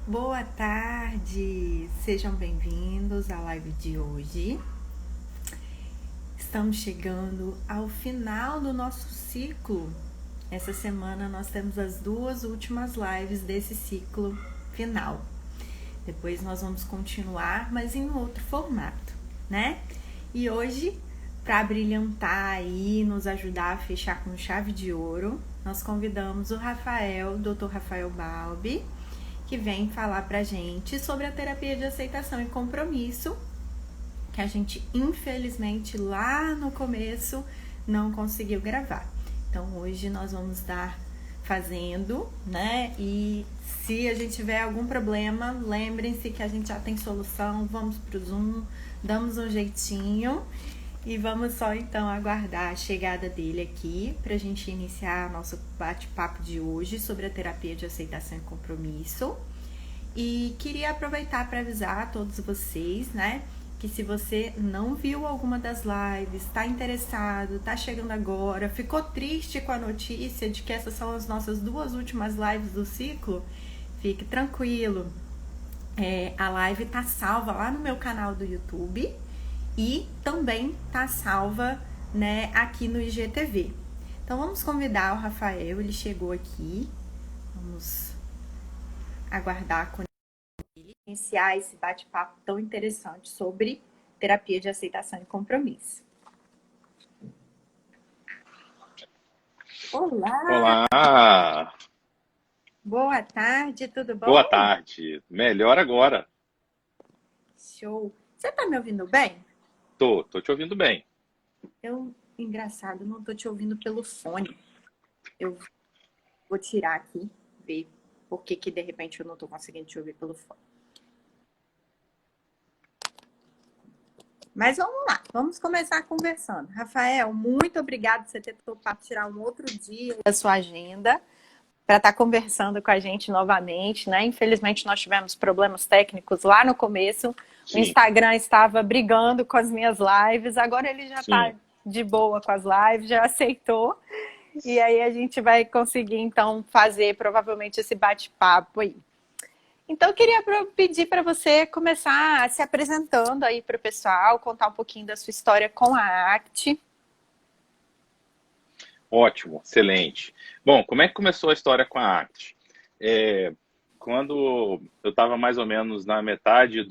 Boa tarde, sejam bem-vindos à live de hoje. Estamos chegando ao final do nosso ciclo. Essa semana nós temos as duas últimas lives desse ciclo final. Depois nós vamos continuar, mas em outro formato, né? E hoje, para brilhantar aí, nos ajudar a fechar com chave de ouro, nós convidamos o Rafael, Dr. Rafael Balbi, que vem falar pra gente sobre a terapia de aceitação e compromisso, que a gente infelizmente lá no começo não conseguiu gravar. Então hoje nós vamos estar fazendo, né? E se a gente tiver algum problema, lembrem-se que a gente já tem solução, vamos pro Zoom, damos um jeitinho e vamos só então aguardar a chegada dele aqui para a gente iniciar nosso bate-papo de hoje sobre a terapia de aceitação e compromisso. E queria aproveitar para avisar a todos vocês, né, que se você não viu alguma das lives, está interessado, está chegando agora, ficou triste com a notícia de que essas são as nossas duas últimas lives do ciclo, fique tranquilo. A live tá salva lá no meu canal do YouTube e também tá salva, né, aqui no IGTV. Então vamos convidar o Rafael, ele chegou aqui. Vamos aguardar com ele iniciar esse bate-papo tão interessante sobre terapia de aceitação e compromisso. Olá, Olá, boa tarde, tudo boa bom? tarde. Melhor agora. Show. Você tá me ouvindo bem? Tô te ouvindo bem. Engraçado, não tô te ouvindo pelo fone. Eu vou tirar aqui, ver por que de repente eu não tô conseguindo te ouvir pelo fone. Mas vamos lá, vamos começar conversando. Rafael, muito obrigado por você ter topado tirar um outro dia da sua agenda para estar conversando com a gente novamente, né? Infelizmente nós tivemos problemas técnicos lá no começo. O Sim, Instagram estava brigando com as minhas lives, agora ele já está sim. de boa com as lives, já aceitou. E aí a gente vai conseguir então fazer provavelmente esse bate-papo aí. Então eu queria pedir para você começar se apresentando aí para o pessoal, contar um pouquinho da sua história com a ACT. Ótimo, excelente. Bom, como é que começou a história com a arte? É, quando eu estava mais ou menos na metade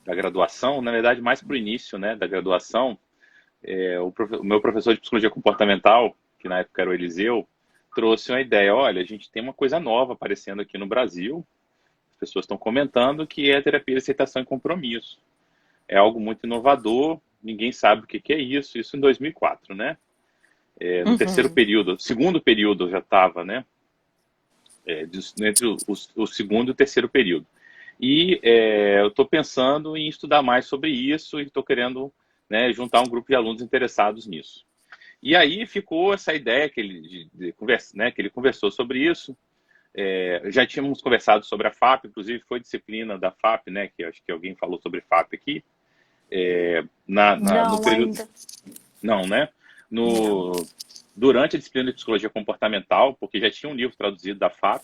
da graduação, na verdade mais para o início, né, da graduação, o meu professor de psicologia comportamental, que na época era o Eliseu, trouxe uma ideia. Olha, a gente tem uma coisa nova aparecendo aqui no Brasil. As pessoas estão comentando que é a terapia de aceitação e compromisso. É algo muito inovador, ninguém sabe o que que é isso. Isso em 2004, né? No terceiro Uhum. período, segundo período eu já estava, né? Entre o segundo e o terceiro período. E eu estou pensando em estudar mais sobre isso e estou querendo, né, juntar um grupo de alunos interessados nisso. E aí ficou essa ideia que né, que ele conversou sobre isso. Já tínhamos conversado sobre a FAP, inclusive foi disciplina da FAP, né, que acho que alguém falou sobre FAP aqui, no Não, período. ainda Não, né? não. No, durante a disciplina de psicologia comportamental, porque já tinha um livro traduzido da FAP,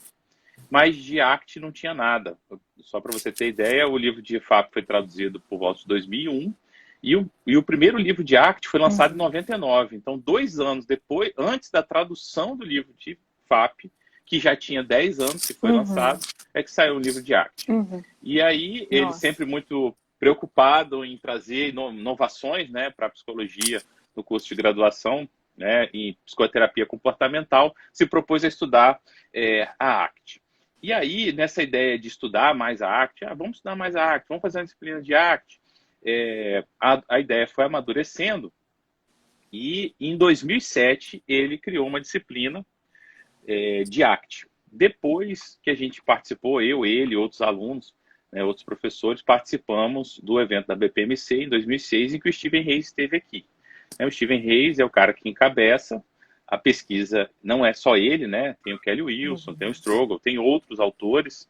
mas de ACT não tinha nada. Só para você ter ideia, o livro de FAP foi traduzido por volta de 2001 e o primeiro livro de ACT foi lançado em Uhum. 99. Então, 2 anos depois, antes da tradução do livro de FAP, que já tinha 10 anos que foi Uhum. lançado, é que saiu o livro de ACT. Uhum. E aí, ele Nossa. sempre muito preocupado em trazer inovações, né, para a psicologia no curso de graduação, né, em psicoterapia comportamental, se propôs a estudar a ACT. E aí, nessa ideia de estudar mais a ACT, vamos estudar mais a ACT, vamos fazer uma disciplina de ACT, a ideia foi amadurecendo e em 2007 ele criou uma disciplina de ACT. Depois que a gente participou, eu, ele, outros alunos, né, outros professores, participamos do evento da BPMC em 2006, em que o Steven Reis esteve aqui. O Steven Reis é o cara que encabeça a pesquisa, não é só ele, né? Tem o Kelly Wilson, tem o Uhum. Strogel, tem outros autores,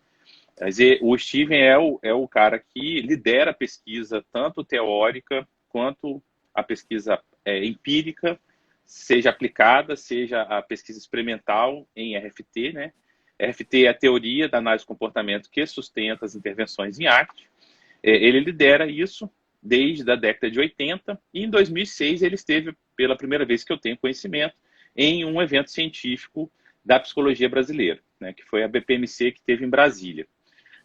mas o Steven é o cara que lidera a pesquisa, tanto teórica quanto a pesquisa empírica, seja aplicada, seja a pesquisa experimental em RFT, né? RFT é a teoria da análise do comportamento que sustenta as intervenções em ACT. Ele lidera isso desde a década de 80, e em 2006 ele esteve, pela primeira vez que eu tenho conhecimento, em um evento científico da psicologia brasileira, né, que foi a BPMC que teve em Brasília.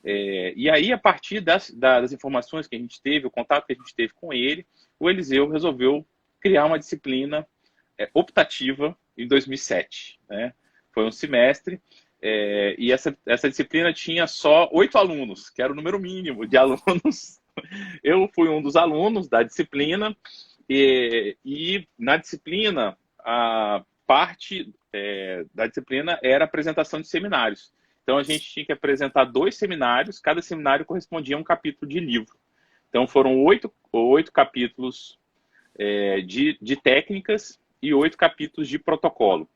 E aí, a partir das informações que a gente teve, o contato que a gente teve com ele, o Eliseu resolveu criar uma disciplina optativa em 2007. Né? Foi um semestre, e essa disciplina tinha só 8 alunos, que era o número mínimo de alunos. Eu fui um dos alunos da disciplina, e na disciplina, a parte da disciplina era a apresentação de seminários. Então, a gente tinha que apresentar 2 seminários, cada seminário correspondia a um capítulo de livro. Então, foram 8 capítulos de técnicas e 8 capítulos de protocolo.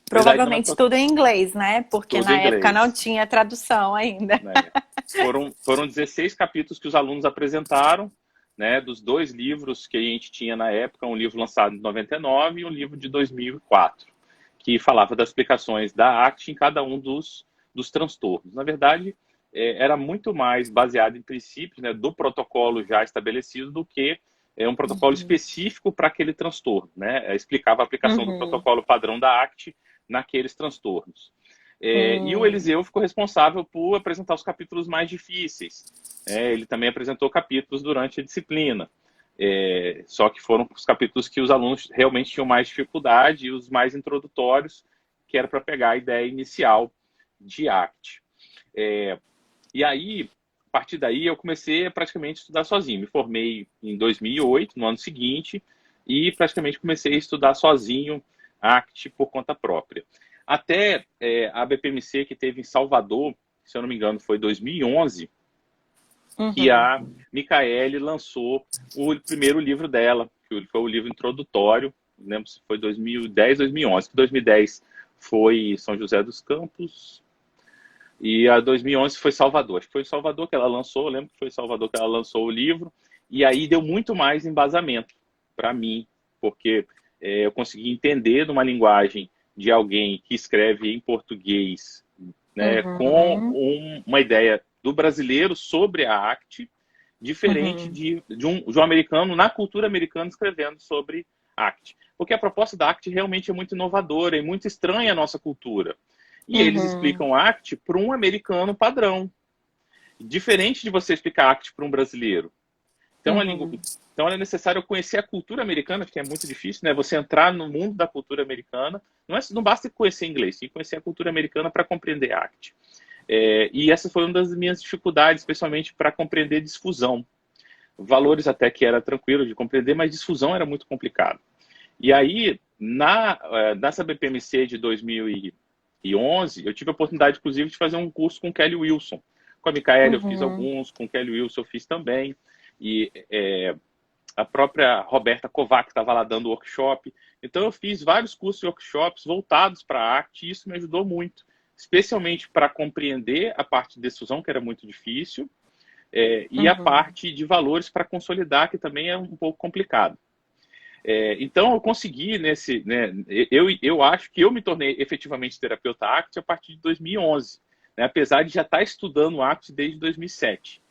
Provavelmente tudo em inglês, né? Porque tudo na época não tinha tradução ainda. Né? Foram 16 capítulos que os alunos apresentaram, né, dos 2 livros que a gente tinha na época, um livro lançado em 99 e um livro de 2004, que falava das explicações da ACT em cada um dos transtornos. Na verdade, era muito mais baseado em princípios, né, do protocolo já estabelecido do que um protocolo específico para aquele transtorno. Né? Explicava a aplicação do protocolo padrão da ACT naqueles transtornos. E o Eliseu ficou responsável por apresentar os capítulos mais difíceis. Ele também apresentou capítulos durante a disciplina. Só que foram os capítulos que os alunos realmente tinham mais dificuldade e os mais introdutórios, que era para pegar a ideia inicial de ACT. E aí, a partir daí, eu comecei a praticamente estudar sozinho. Me formei em 2008, no ano seguinte, e praticamente comecei a estudar sozinho ACT por conta própria. Até a BPMC que teve em Salvador, se eu não me engano, foi 2011, que a Micaele lançou o primeiro livro dela, que foi o livro introdutório, não lembro se foi 2010, 2011. 2010 foi São José dos Campos e a 2011 foi Salvador. Acho que foi em Salvador que ela lançou, eu lembro que foi em Salvador que ela lançou o livro, e aí deu muito mais embasamento para mim, porque eu consegui entender numa linguagem de alguém que escreve em português, né, com uma ideia do brasileiro sobre a ACT, diferente de um americano, na cultura americana, escrevendo sobre ACT. Porque a proposta da ACT realmente é muito inovadora e muito estranha à nossa cultura. E eles explicam ACT para um americano padrão, diferente de você explicar ACT para um brasileiro. Então é necessário conhecer a cultura americana, que é muito difícil, né? Você entrar no mundo da cultura americana. Não basta conhecer inglês, tem que conhecer a cultura americana para compreender a ACT. E essa foi uma das minhas dificuldades, especialmente para compreender disfusão. Valores até que era tranquilo de compreender, mas disfusão era muito complicado. E aí, nessa BPMC de 2011, eu tive a oportunidade, inclusive, de fazer um curso com Kelly Wilson. Com a Micaele eu fiz alguns, com Kelly Wilson eu fiz também. E a própria Roberta Kovac estava lá dando workshop. Então eu fiz vários cursos e workshops voltados para a ACT, e isso me ajudou muito, especialmente para compreender a parte de disfusão, que era muito difícil, e a parte de valores para consolidar, que também é um pouco complicado. Então eu consegui eu acho que eu me tornei efetivamente terapeuta ACT a partir de 2011, né, apesar de já estar estudando ACT desde 2007.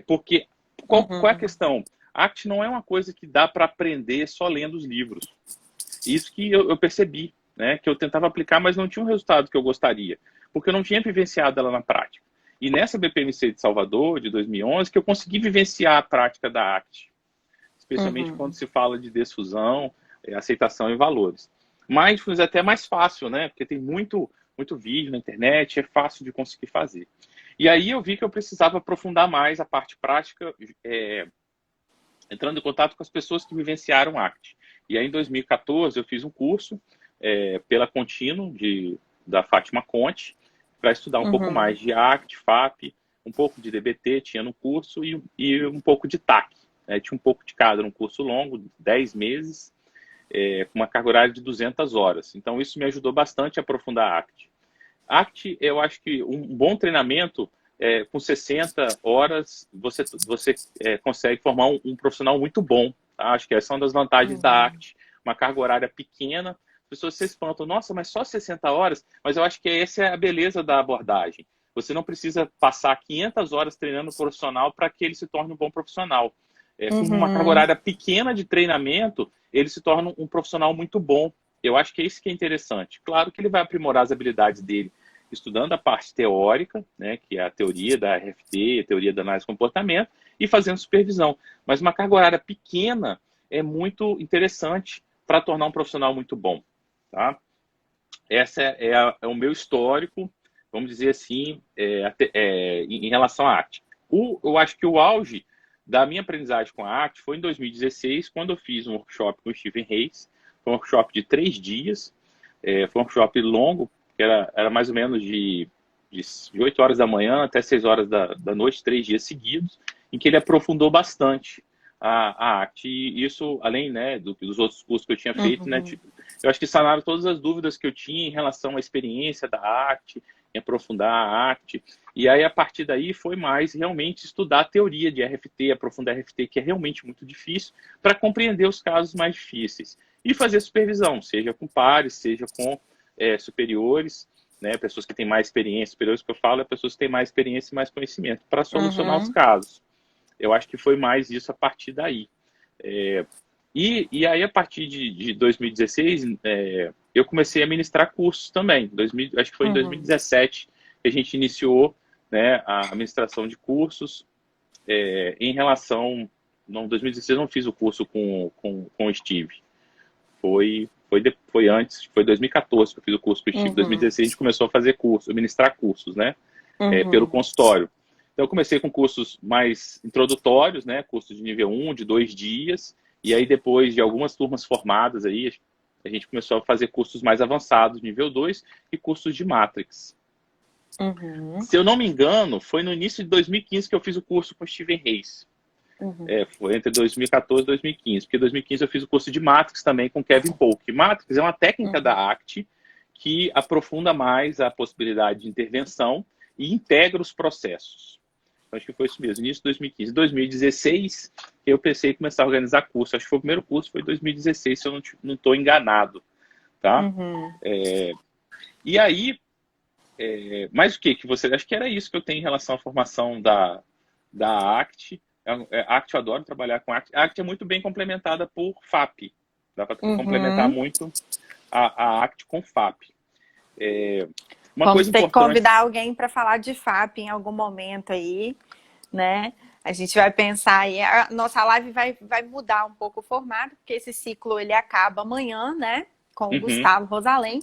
Porque qual é a questão? ACT não é uma coisa que dá para aprender só lendo os livros. Isso que eu percebi, né? Que eu tentava aplicar, mas não tinha um resultado que eu gostaria, porque eu não tinha vivenciado ela na prática. E nessa BPMC de Salvador, de 2011, que eu consegui vivenciar a prática da ACT, especialmente quando se fala de desfusão, aceitação e valores. Mindfulness é até mais fácil, né? Porque tem muito vídeo na internet, é fácil de conseguir fazer. E aí eu vi que eu precisava aprofundar mais a parte prática, entrando em contato com as pessoas que vivenciaram ACT. E aí, em 2014, eu fiz um curso pela Contínuo, da Fátima Conte, para estudar um pouco mais de ACT, FAP, um pouco de DBT, tinha no curso, e um pouco de TAC. Tinha um pouco de cada, num curso longo, 10 meses, com uma carga horária de 200 horas. Então, isso me ajudou bastante a aprofundar a ACT. ACT, eu acho que um bom treinamento, com 60 horas, você consegue formar um profissional muito bom. Tá? Acho que essa é uma das vantagens da ACT. Uma carga horária pequena, pessoas se espantam. Nossa, mas só 60 horas? Mas eu acho que essa é a beleza da abordagem. Você não precisa passar 500 horas treinando o profissional para que ele se torne um bom profissional. Com uma carga Uhum. horária pequena de treinamento, ele se torna um profissional muito bom. Eu acho que é isso que é interessante. Claro que ele vai aprimorar as habilidades dele estudando a parte teórica, né, que é a teoria da RFT, a teoria da análise de comportamento, e fazendo supervisão. Mas uma carga horária pequena é muito interessante para tornar um profissional muito bom. Tá? Esse é o meu histórico, vamos dizer assim, em relação à ACT. Eu acho que o auge da minha aprendizagem com a ACT foi em 2016, quando eu fiz um workshop com o Stephen Hayes. Foi um workshop de 3 dias, foi um workshop longo, que era mais ou menos de 8 horas da manhã até 6 horas da noite, 3 dias seguidos, em que ele aprofundou bastante a ACT. E isso, além, né, dos outros cursos que eu tinha feito, né, Uhum. eu acho que sanaram todas as dúvidas que eu tinha em relação à experiência da ACT, em aprofundar a ACT. E aí, a partir daí, foi mais realmente estudar a teoria de RFT, aprofundar a RFT, que é realmente muito difícil, para compreender os casos mais difíceis. E fazer supervisão, seja com pares, seja com superiores, né, pessoas que têm mais experiência. Superiores que eu falo é pessoas que têm mais experiência e mais conhecimento, para solucionar os Uhum. casos. Eu acho que foi mais isso a partir daí. E aí, a partir de 2016, eu comecei a ministrar cursos também. Acho que foi em Uhum. 2017 que a gente iniciou, né, a ministração de cursos em relação... Não, 2016 eu não fiz o curso com o Steve. Foi antes, foi 2014 que eu fiz o curso com o Steve. Uhum. 2016 a gente começou a fazer curso, a ministrar cursos, né, pelo Uhum. consultório. Então, eu comecei com cursos mais introdutórios, né? Cursos de nível 1, de 2 dias. E aí, depois de algumas turmas formadas, aí, a gente começou a fazer cursos mais avançados, nível 2, e cursos de Matrix. Uhum. Se eu não me engano, foi no início de 2015 que eu fiz o curso com o Stephen Hayes. Uhum. Foi entre 2014 e 2015. Porque em 2015 eu fiz o curso de Matrix também com Kevin Polk. Matrix é uma técnica Uhum. da ACT que aprofunda mais a possibilidade de intervenção e integra os processos. Acho que foi isso mesmo, início de 2015. Em 2016, eu pensei em começar a organizar curso. Acho que foi o primeiro curso, foi em 2016, se eu não estou enganado. Tá? Uhum. E aí, mais o que você... Acho que era isso que eu tenho em relação à formação da ACT. ACT, eu adoro trabalhar com ACT. A ACT é muito bem complementada por FAP. Dá para complementar Uhum. muito a ACT com FAP. Uma Vamos coisa ter que importante... convidar alguém para falar de FAP em algum momento aí, né? A gente vai pensar aí, a nossa live vai mudar um pouco o formato, porque esse ciclo ele acaba amanhã, né? Com o Uhum. Gustavo Rosalém,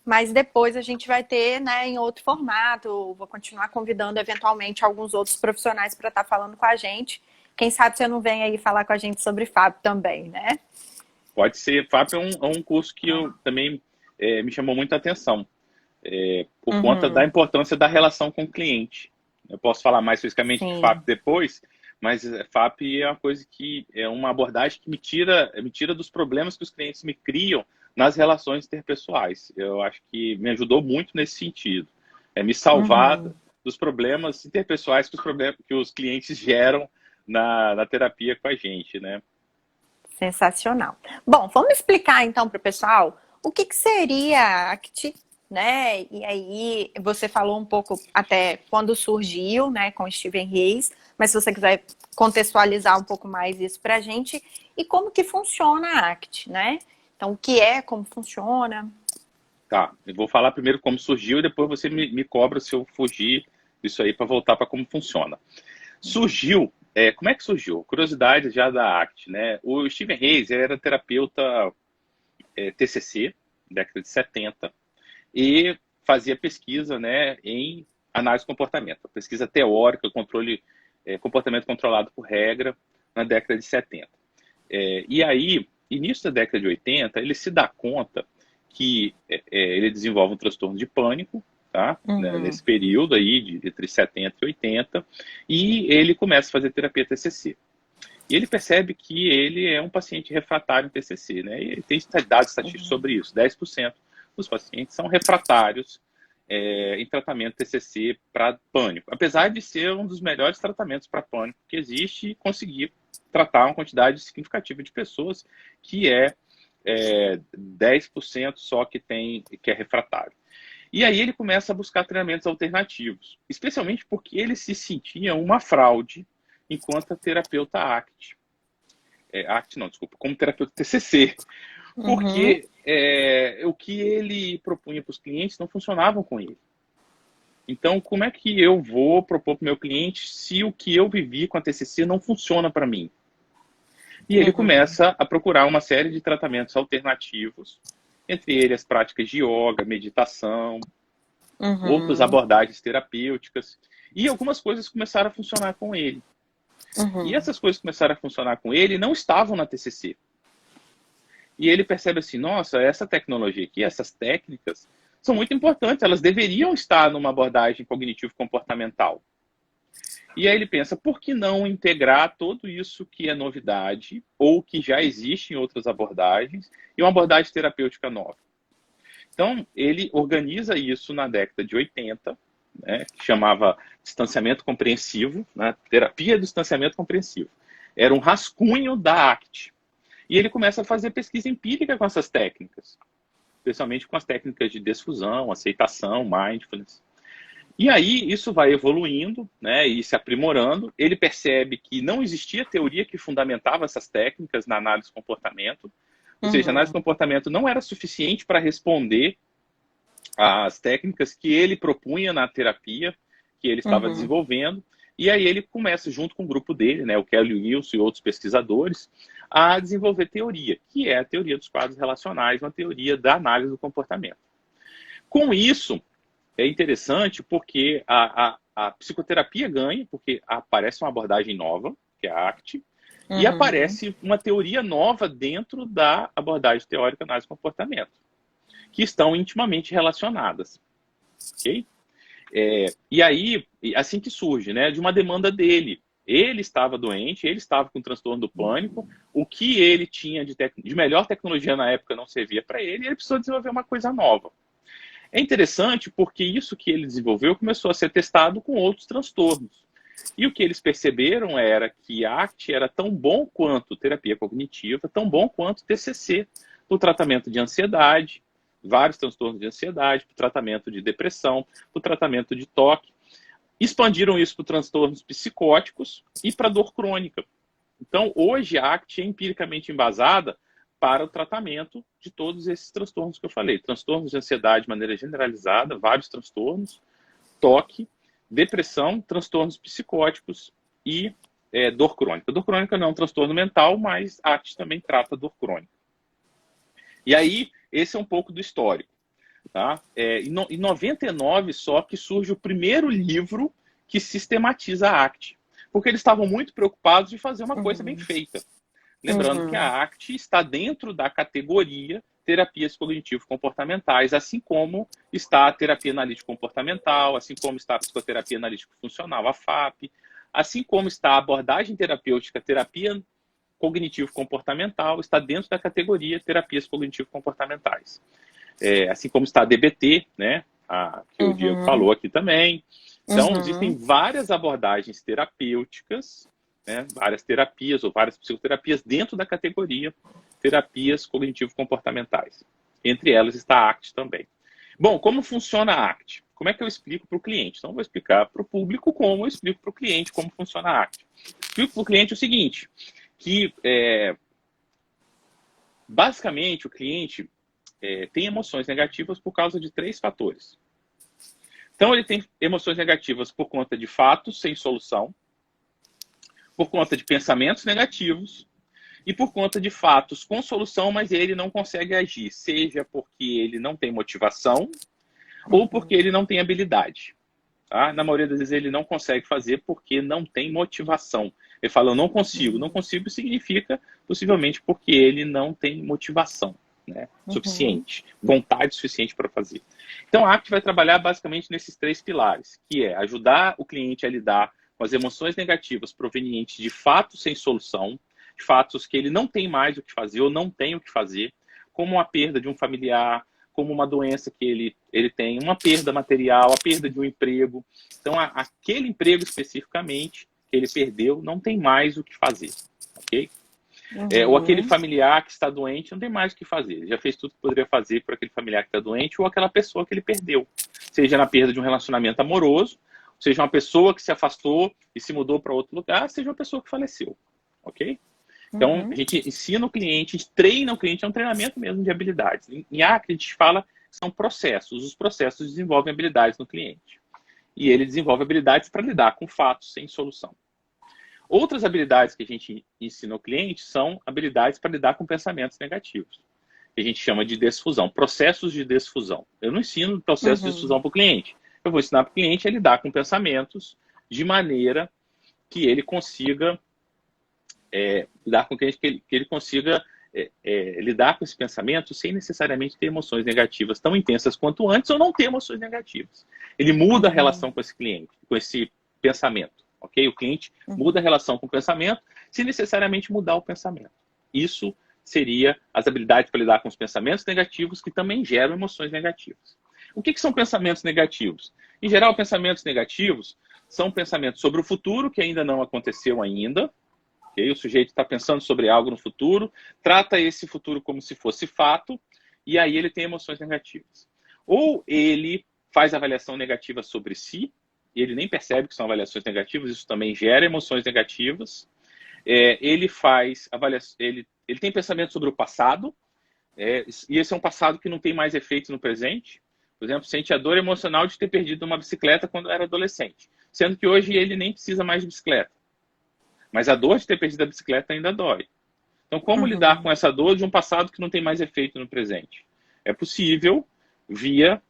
mas depois a gente vai ter, né, em outro formato. Vou continuar convidando eventualmente alguns outros profissionais para estar falando com a gente. Quem sabe você não vem aí falar com a gente sobre FAP também, né? Pode ser. FAP é um curso que eu também me chamou muita atenção. Por conta da Uhum. importância da relação com o cliente. Eu posso falar mais especificamente de FAP Sim. depois, mas FAP é uma coisa que é uma abordagem que me tira dos problemas que os clientes me criam nas relações interpessoais. Eu acho que me ajudou muito nesse sentido. Me salvar Uhum. dos problemas interpessoais que os clientes geram na terapia com a gente, né? Sensacional. Bom, vamos explicar então para o pessoal o que seria ACT, né? E aí você falou um pouco até quando surgiu, né, com Stephen Hayes, mas se você quiser contextualizar um pouco mais isso para a gente e como que funciona a ACT, né? Então, o que é, como funciona? Tá, eu vou falar primeiro como surgiu e depois você me cobra se eu fugir disso aí para voltar para como funciona. Surgiu, como é que surgiu? Curiosidade já da ACT, né? O Stephen Hayes era terapeuta TCC, década de 70, e fazia pesquisa, né, em análise de comportamento, pesquisa teórica, comportamento controlado por regra, na década de 70. E aí, início da década de 80, ele se dá conta que ele desenvolve um transtorno de pânico, tá? Uhum. Nesse período aí, entre 70 e 80, e ele começa a fazer terapia TCC. E ele percebe que ele é um paciente refratário em TCC, né? E ele tem dados estatísticos Uhum. sobre isso. 10% dos pacientes são refratários em tratamento TCC para pânico. Apesar de ser um dos melhores tratamentos para pânico que existe e conseguir tratar uma quantidade significativa de pessoas, que é 10% só que é refratário. E aí ele começa a buscar treinamentos alternativos, especialmente porque ele se sentia uma fraude enquanto terapeuta ACT. ACT não, desculpa, como terapeuta TCC. Porque o que ele propunha para os clientes não funcionava com ele. Então, como é que eu vou propor para o meu cliente se o que eu vivi com a TCC não funciona para mim? E ele começa a procurar uma série de tratamentos alternativos, entre eles as práticas de yoga, meditação, outras abordagens terapêuticas. E algumas coisas começaram a funcionar com ele. E essas coisas começaram a funcionar com ele e não estavam na TCC. E ele percebe assim, nossa, essa tecnologia aqui, essas técnicas, são muito importantes, elas deveriam estar numa abordagem cognitivo-comportamental. E aí ele pensa, por que não integrar tudo isso que é novidade, ou que já existe em outras abordagens, e uma abordagem terapêutica nova? Então, ele organiza isso na década de 80, né, que chamava distanciamento compreensivo, né, terapia do distanciamento compreensivo. Era um rascunho da ACT. E ele começa a fazer pesquisa empírica com essas técnicas, especialmente com as técnicas de desfusão, aceitação, mindfulness. E aí isso vai evoluindo, né, e se aprimorando. Ele percebe que não existia teoria que fundamentava essas técnicas na análise do comportamento. Ou seja, a análise do comportamento não era suficiente para responder às técnicas que ele propunha na terapia que ele estava desenvolvendo. E aí ele começa, junto com o grupo dele, né, o Kelly Wilson e outros pesquisadores, a desenvolver teoria, que é a teoria dos quadros relacionais, uma teoria da análise do comportamento. Com isso, é interessante porque a psicoterapia ganha, porque aparece uma abordagem nova, que é a ACT, e aparece uma teoria nova dentro da abordagem teórica análise do comportamento, que estão intimamente relacionadas. Ok? E aí, assim que surge, né, de uma demanda dele. Ele estava doente, ele estava com transtorno do pânico, o que ele tinha de melhor tecnologia na época não servia para ele, e ele precisou desenvolver uma coisa nova. É interessante porque isso que ele desenvolveu começou a ser testado com outros transtornos. E o que eles perceberam era que a ACT era tão bom quanto terapia cognitiva, tão bom quanto TCC, para o tratamento de ansiedade, vários transtornos de ansiedade, para o tratamento de depressão, para o tratamento de toque. Expandiram isso para transtornos psicóticos e para dor crônica. Então, hoje a ACT é empiricamente embasada para o tratamento de todos esses transtornos que eu falei. Transtornos de ansiedade de maneira generalizada, vários transtornos, toque, depressão, transtornos psicóticos e dor crônica. Dor crônica não é um transtorno mental, mas a ACT também trata dor crônica. E aí, esse é um pouco do histórico. Tá? Em 99 só que surge o primeiro livro que sistematiza a ACT. Porque eles estavam muito preocupados de fazer uma coisa bem feita. Lembrando que a ACT está dentro da categoria terapias cognitivo-comportamentais, assim como está a terapia analítico-comportamental, assim como está a psicoterapia analítico-funcional, a FAP, assim como está a abordagem terapêutica, terapia cognitivo-comportamental, está dentro da categoria terapias cognitivo-comportamentais. Assim como está a DBT, né, que o Diego falou aqui também. Então, existem várias abordagens terapêuticas, né, várias terapias ou várias psicoterapias dentro da categoria terapias cognitivo-comportamentais. Entre elas está a ACT também. Bom, como funciona a ACT? Como é que eu explico para o cliente? Então, eu vou explicar para o público como eu explico para o cliente como funciona a ACT. Explico para o cliente o seguinte, que basicamente o cliente tem emoções negativas por causa de 3 fatores. Então, ele tem emoções negativas por conta de fatos sem solução, por conta de pensamentos negativos e por conta de fatos com solução, mas ele não consegue agir, seja porque ele não tem motivação ou porque ele não tem habilidade. Tá? Na maioria das vezes ele não consegue fazer porque não tem motivação. Ele fala, eu não consigo. Não consigo significa, possivelmente, porque ele não tem motivação, né, suficiente, vontade suficiente para fazer. Então, a ACT vai trabalhar basicamente nesses 3 pilares, que é ajudar o cliente a lidar com as emoções negativas provenientes de fatos sem solução, de fatos que ele não tem mais o que fazer ou não tem o que fazer, como a perda de um familiar, como uma doença que ele tem, uma perda material, a perda de um emprego. Então, aquele emprego especificamente que ele perdeu não tem mais o que fazer, ok? Ou aquele Uhum. familiar que está doente, não tem mais o que fazer. Ele já fez tudo que poderia fazer por aquele familiar que está doente, ou aquela pessoa que ele perdeu. Seja na perda de um relacionamento amoroso, seja uma pessoa que se afastou e se mudou para outro lugar, seja uma pessoa que faleceu. Ok? Então, a Uhum. gente ensina o cliente, a gente treina o cliente, é um treinamento mesmo de habilidades. Em ACT, a gente fala que são processos. Os processos desenvolvem habilidades no cliente. E ele desenvolve habilidades para lidar com fatos sem solução. Outras habilidades que a gente ensina ao cliente são habilidades para lidar com pensamentos negativos, que a gente chama de desfusão, processos de desfusão. Eu não ensino processo de Uhum. desfusão para o cliente. Eu vou ensinar para o cliente a lidar com pensamentos de maneira que ele consiga lidar com que ele consiga lidar com esse pensamento sem necessariamente ter emoções negativas tão intensas quanto antes ou não ter emoções negativas. Ele muda a relação Uhum. com esse cliente, com esse pensamento, ok? O cliente muda a Uhum. relação com o pensamento sem necessariamente mudar o pensamento. Isso seria as habilidades para lidar com os pensamentos negativos que também geram emoções negativas. O que são pensamentos negativos? Em geral, pensamentos negativos são pensamentos sobre o futuro que ainda não aconteceu ainda. Okay? O sujeito está pensando sobre algo no futuro, trata esse futuro como se fosse fato, e aí ele tem emoções negativas. Ou ele faz avaliação negativa sobre si, e ele nem percebe que são avaliações negativas, isso também gera emoções negativas. Ele faz avaliação, ele tem pensamento sobre o passado, e esse é um passado que não tem mais efeito no presente. Por exemplo, sente a dor emocional de ter perdido uma bicicleta quando era adolescente, sendo que hoje ele nem precisa mais de bicicleta. Mas a dor de ter perdido a bicicleta ainda dói. Então, como lidar com Uhum. essa dor de um passado que não tem mais efeito no presente? É possível via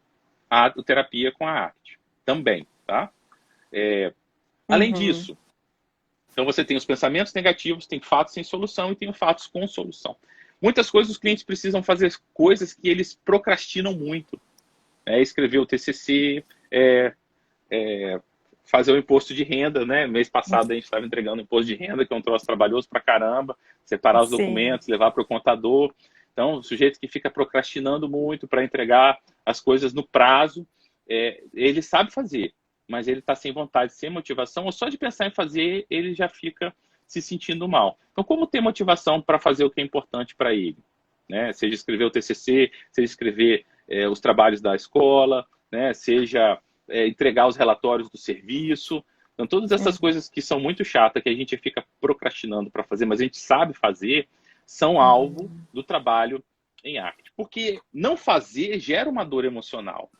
a terapia com a ACT também, tá? Além Uhum. disso, então você tem os pensamentos negativos, tem fatos sem solução e tem os fatos com solução. Muitas coisas os clientes precisam fazer coisas que eles procrastinam muito. Escrever o TCC, fazer o imposto de renda, né? Mês passado a gente estava entregando o imposto de renda, que é um troço trabalhoso pra caramba, separar os Sim. documentos, levar para o contador. Então, o sujeito que fica procrastinando muito para entregar as coisas no prazo, ele sabe fazer, mas ele está sem vontade, sem motivação, ou só de pensar em fazer, ele já fica se sentindo mal. Então, como ter motivação para fazer o que é importante para ele? Né? Seja escrever o TCC, seja escrever os trabalhos da escola, né? Seja entregar os relatórios do serviço. Então, todas essas Uhum. coisas que são muito chatas, que a gente fica procrastinando para fazer, mas a gente sabe fazer, são alvo Uhum. do trabalho em ACT. Porque não fazer gera uma dor emocional.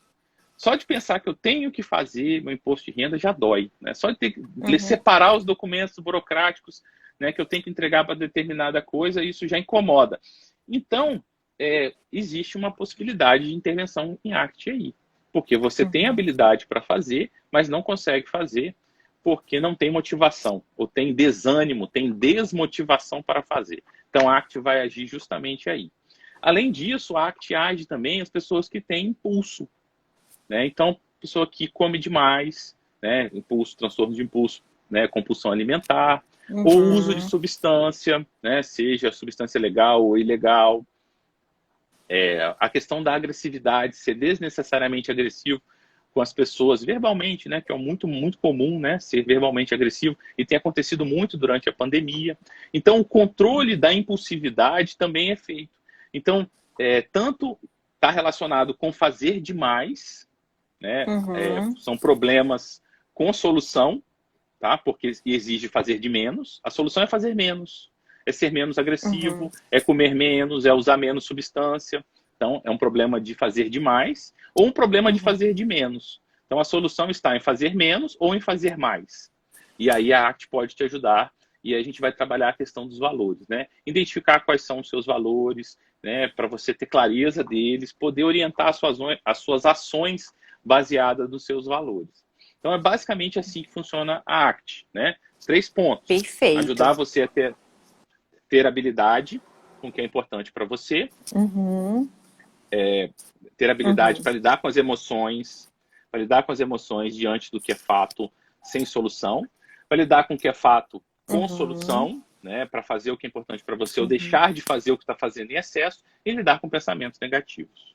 Só de pensar que eu tenho que fazer meu imposto de renda já dói. Né? Só de ter que Uhum. separar os documentos burocráticos, né, que eu tenho que entregar para determinada coisa, isso já incomoda. Então, existe uma possibilidade de intervenção em ACT aí. Porque você tem Uhum. habilidade para fazer, mas não consegue fazer porque não tem motivação, ou tem desânimo, tem desmotivação para fazer. Então, a ACT vai agir justamente aí. Além disso, a ACT age também as pessoas que têm impulso. Né? Então, pessoa que come demais, né? Impulso, transtorno de impulso, né? Compulsão alimentar, ou uso de Uhum. substância, né? Seja substância legal ou ilegal. A questão da agressividade, ser desnecessariamente agressivo com as pessoas verbalmente, né? Que é muito, muito comum, né? Ser verbalmente agressivo e tem acontecido muito durante a pandemia. Então, o controle da impulsividade também é feito. Então, tanto está relacionado com fazer demais, né? Uhum. São problemas com solução, tá? Porque exige fazer de menos. A solução é fazer menos, é ser menos agressivo, Uhum. é comer menos, é usar menos substância. Então, é um problema de fazer demais ou um problema de Uhum. fazer de menos. Então, a solução está em fazer menos ou em fazer mais. E aí a ACT pode te ajudar e a gente vai trabalhar a questão dos valores, né? Identificar quais são os seus valores, né? Para você ter clareza deles, poder orientar as suas ações baseadas nos seus valores. Então, é basicamente assim que funciona a ACT, né? 3 pontos. Ajudar Perfeito. você a ter habilidade com o que é importante para você, Uhum. ter habilidade Uhum. para lidar com as emoções, para lidar com as emoções diante do que é fato sem solução, para lidar com o que é fato com Uhum. solução, né, para fazer o que é importante para você ou Uhum. deixar de fazer o que está fazendo em excesso e lidar com pensamentos negativos.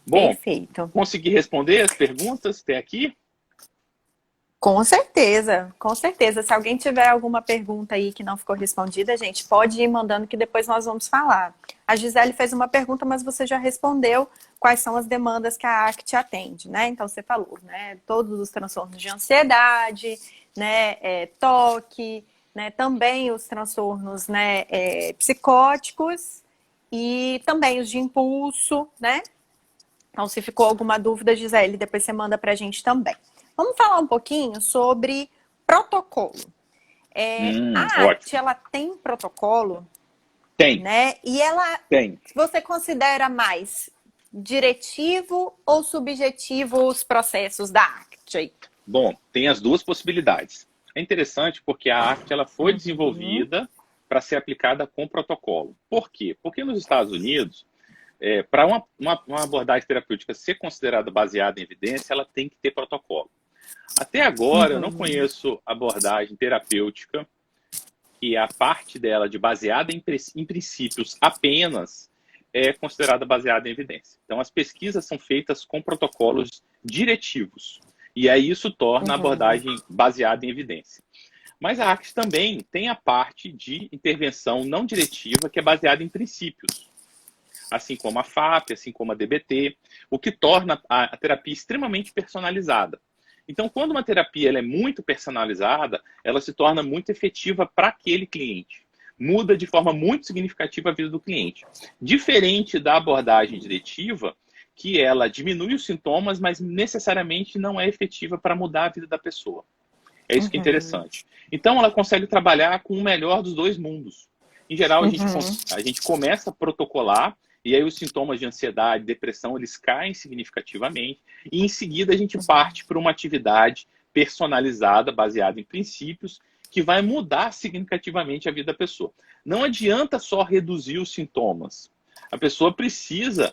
Bom, Perfeito. consegui responder as perguntas até aqui? Com certeza, com certeza. Se alguém tiver alguma pergunta aí que não ficou respondida, gente, pode ir mandando que depois nós vamos falar. A Gisele fez uma pergunta, mas você já respondeu quais são as demandas que a ACT atende, né? Então você falou, né? Todos os transtornos de ansiedade, né? Toque, né? Também os transtornos, né? Psicóticos e também os de impulso, né? Então, se ficou alguma dúvida, Gisele, depois você manda pra gente também. Vamos falar um pouquinho sobre protocolo. A ACT, Ótimo. ela tem protocolo, Tem, né? E ela, tem. você considera mais diretivo ou subjetivo os processos da ACT? Bom, tem as duas possibilidades. É interessante porque a ACT ela foi desenvolvida para ser aplicada com protocolo. Por quê? Porque nos Estados Unidos, para uma abordagem terapêutica ser considerada baseada em evidência, ela tem que ter protocolo. Até agora, eu não conheço abordagem terapêutica que a parte dela de baseada em princípios apenas é considerada baseada em evidência. Então, as pesquisas são feitas com protocolos diretivos. E aí isso torna a abordagem baseada em evidência. Mas a ACT também tem a parte de intervenção não diretiva, que é baseada em princípios. Assim como a FAP, assim como a DBT, o que torna a terapia extremamente personalizada. Então, quando uma terapia ela é muito personalizada, ela se torna muito efetiva para aquele cliente. Muda de forma muito significativa a vida do cliente. Diferente da abordagem diretiva, que ela diminui os sintomas, mas necessariamente não é efetiva para mudar a vida da pessoa. É isso que é interessante. Então, ela consegue trabalhar com o melhor dos dois mundos. Em geral, a gente começa a protocolar, e aí os sintomas de ansiedade, depressão, eles caem significativamente. E em seguida a gente parte para uma atividade personalizada, baseada em princípios, que vai mudar significativamente a vida da pessoa. Não adianta só reduzir os sintomas. A pessoa precisa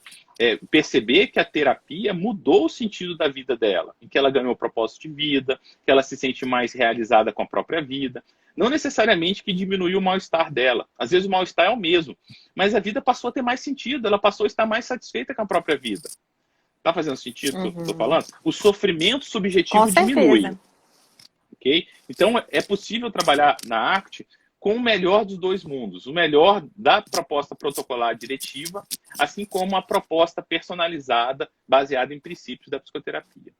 perceber que a terapia mudou o sentido da vida dela, em que ela ganhou propósito de vida, que ela se sente mais realizada com a própria vida. Não necessariamente que diminuiu o mal-estar dela. Às vezes o mal-estar é o mesmo, mas a vida passou a ter mais sentido, ela passou a estar mais satisfeita com a própria vida. Tá fazendo sentido o que eu estou falando? O sofrimento subjetivo diminui. Okay? Então é possível trabalhar na ACT com o melhor dos dois mundos. O melhor da proposta protocolar diretiva, assim como a proposta personalizada, baseada em princípios da psicoterapia.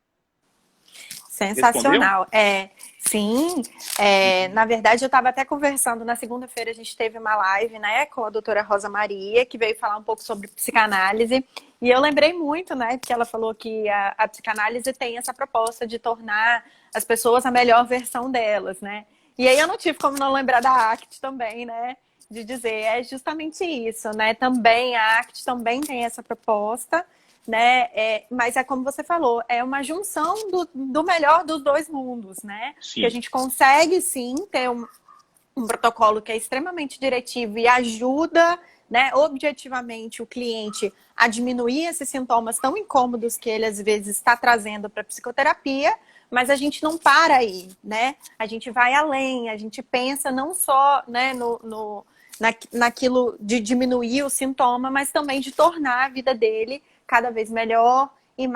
Sensacional. Sim, na verdade eu estava até conversando, na segunda-feira a gente teve uma live, né, com a doutora Rosa Maria, que veio falar um pouco sobre psicanálise, e eu lembrei muito, né, porque ela falou que a psicanálise tem essa proposta de tornar as pessoas a melhor versão delas, né, e aí eu não tive como não lembrar da ACT também, né, de dizer, é justamente isso, né, também a ACT também tem essa proposta, né? Mas é como você falou, é uma junção do melhor dos dois mundos, né? Sim. Que a gente consegue sim ter um protocolo que é extremamente diretivo e ajuda, né, objetivamente o cliente a diminuir esses sintomas tão incômodos que ele às vezes está trazendo para a psicoterapia, mas a gente não para aí, né? A gente vai além, a gente pensa não só, né, naquilo de diminuir o sintoma, mas também de tornar a vida dele cada vez melhor e